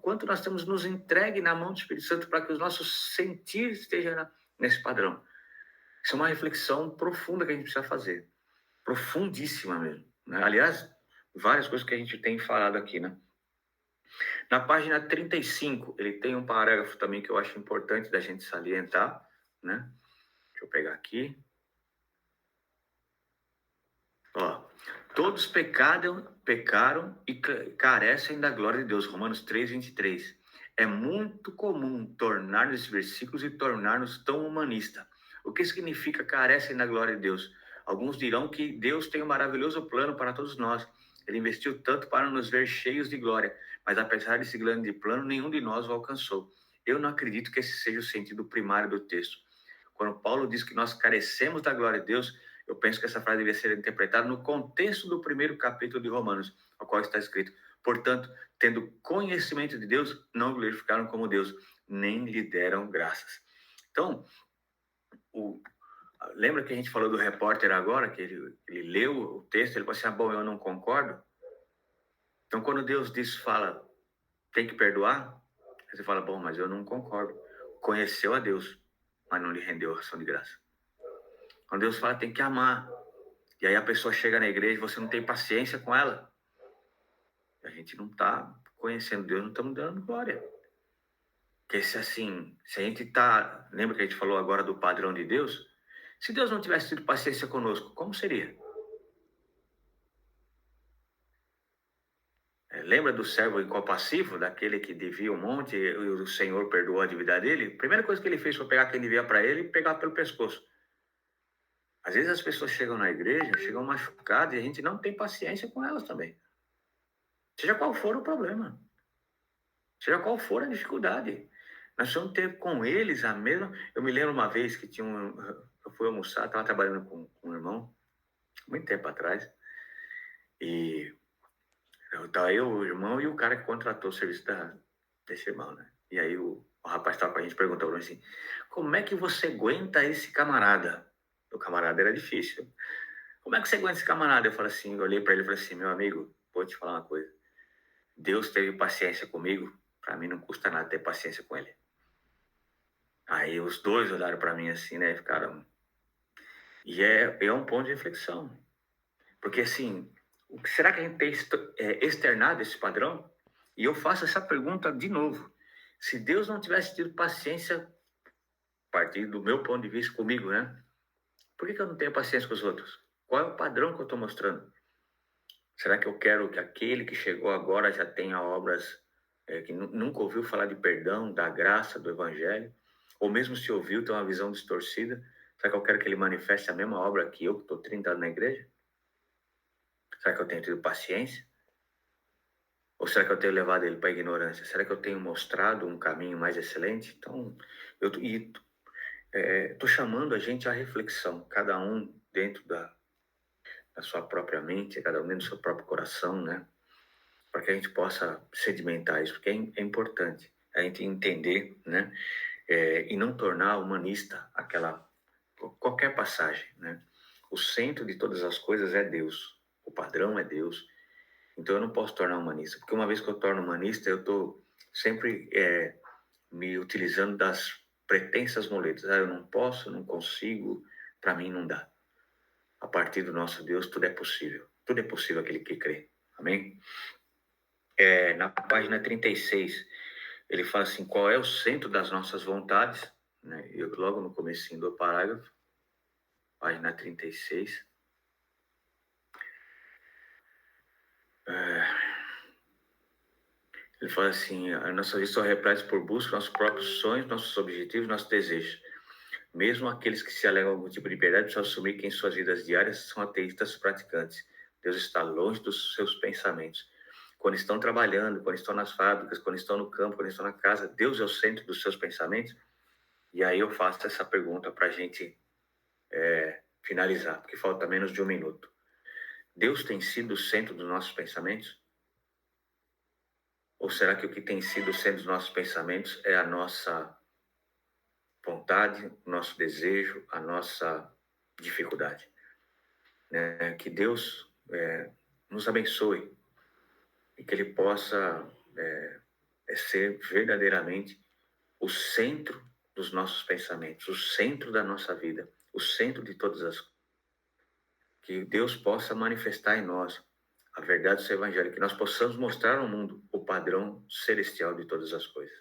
quanto nós temos nos entregue na mão do Espírito Santo para que os nossos sentidos estejam nesse padrão. Isso é uma reflexão profunda que a gente precisa fazer. Profundíssima mesmo. Né? Aliás, várias coisas que a gente tem falado aqui, né? Na página 35, ele tem um parágrafo também que eu acho importante da gente salientar, né? Deixa eu pegar aqui. Todos pecaram e carecem da glória de Deus. Romanos 3, 23. É muito comum tornar-nos esses versículos e tornar-nos tão humanistas. O que significa carecem da glória de Deus? Alguns dirão que Deus tem um maravilhoso plano para todos nós. Ele investiu tanto para nos ver cheios de glória, mas apesar desse grande plano, nenhum de nós o alcançou. Eu não acredito que esse seja o sentido primário do texto. Quando Paulo diz que nós carecemos da glória de Deus, eu penso que essa frase deveria ser interpretada no contexto do primeiro capítulo de Romanos, ao qual está escrito: portanto, tendo conhecimento de Deus, não glorificaram como Deus, nem lhe deram graças. Então, lembra que a gente falou do repórter agora, que ele leu o texto, ele falou assim: bom, eu não concordo. Então, quando Deus fala, tem que perdoar, você fala: bom, mas eu não concordo. Conheceu a Deus, mas não lhe rendeu a ação de graça. Quando Deus fala, tem que amar, e aí a pessoa chega na igreja e você não tem paciência com ela, a gente não está conhecendo Deus, não estamos dando glória. Porque se a gente está... Lembra que a gente falou agora do padrão de Deus? Se Deus não tivesse tido paciência conosco, como seria? Lembra do servo incompassivo, daquele que devia um monte e o Senhor perdoou a dívida dele? A primeira coisa que ele fez foi pegar quem devia para ele e pegar pelo pescoço. Às vezes as pessoas chegam na igreja, chegam machucadas e a gente não tem paciência com elas também. Seja qual for o problema. Seja qual for a dificuldade. Nós vamos ter com eles a mesma... Eu me lembro uma vez que eu fui almoçar, estava trabalhando com um irmão, muito tempo atrás, e estava eu, o irmão e o cara que contratou o serviço desse irmão, né? E aí o rapaz estava com a gente, perguntou para mim assim: como é que você aguenta esse camarada? O camarada era difícil. Como é que você aguenta esse camarada? Eu falei assim, eu olhei para ele e falei assim: meu amigo, vou te falar uma coisa. Deus teve paciência comigo, para mim não custa nada ter paciência com ele. Aí os dois olharam para mim assim, né? Ficaram... E é um ponto de reflexão. Porque assim, será que a gente tem externado esse padrão? E eu faço essa pergunta de novo. Se Deus não tivesse tido paciência, a partir do meu ponto de vista comigo, né? Por que eu não tenho paciência com os outros? Qual é o padrão que eu estou mostrando? Será que eu quero que aquele que chegou agora já tenha obras que nunca ouviu falar de perdão, da graça, do evangelho? Ou mesmo se ouviu, tem uma visão distorcida? Será que eu quero que ele manifeste a mesma obra que eu, que estou 30 anos na igreja? Será que eu tenho tido paciência? Ou será que eu tenho levado ele para a ignorância? Será que eu tenho mostrado um caminho mais excelente? Então, eu estou chamando a gente à reflexão, cada um dentro da sua própria mente, cada um dentro do seu próprio coração, né? Para que a gente possa sedimentar isso, porque é importante a gente entender, né? E não tornar humanista qualquer passagem, né? O centro de todas as coisas é Deus, o padrão é Deus. Então eu não posso tornar humanista, porque uma vez que eu torno humanista, eu estou sempre me utilizando das pretensas muletas. Eu não posso, não consigo, para mim não dá. A partir do nosso Deus, tudo é possível. Tudo é possível aquele que crê. Amém? Na página 36, ele fala assim: qual é o centro das nossas vontades? Né? Eu, logo no comecinho do parágrafo, página 36. Ele fala assim: a nossa vida só repleta por busca nossos próprios sonhos, nossos objetivos, nossos desejos. Mesmo aqueles que se alegam algum tipo de piedade precisam assumir que em suas vidas diárias são ateístas praticantes. Deus está longe dos seus pensamentos. Quando estão trabalhando, quando estão nas fábricas, quando estão no campo, quando estão na casa, Deus é o centro dos seus pensamentos? E aí eu faço essa pergunta para a gente finalizar, porque falta menos de 1 minuto. Deus tem sido o centro dos nossos pensamentos? Ou será que o que tem sido o centro dos nossos pensamentos é a nossa vontade, o nosso desejo, a nossa dificuldade? Né? Que Deus nos abençoe e que Ele possa ser verdadeiramente o centro dos nossos pensamentos, o centro da nossa vida, o centro de todas as coisas. Que Deus possa manifestar em nós a verdade do seu evangelho, que nós possamos mostrar ao mundo o padrão celestial de todas as coisas.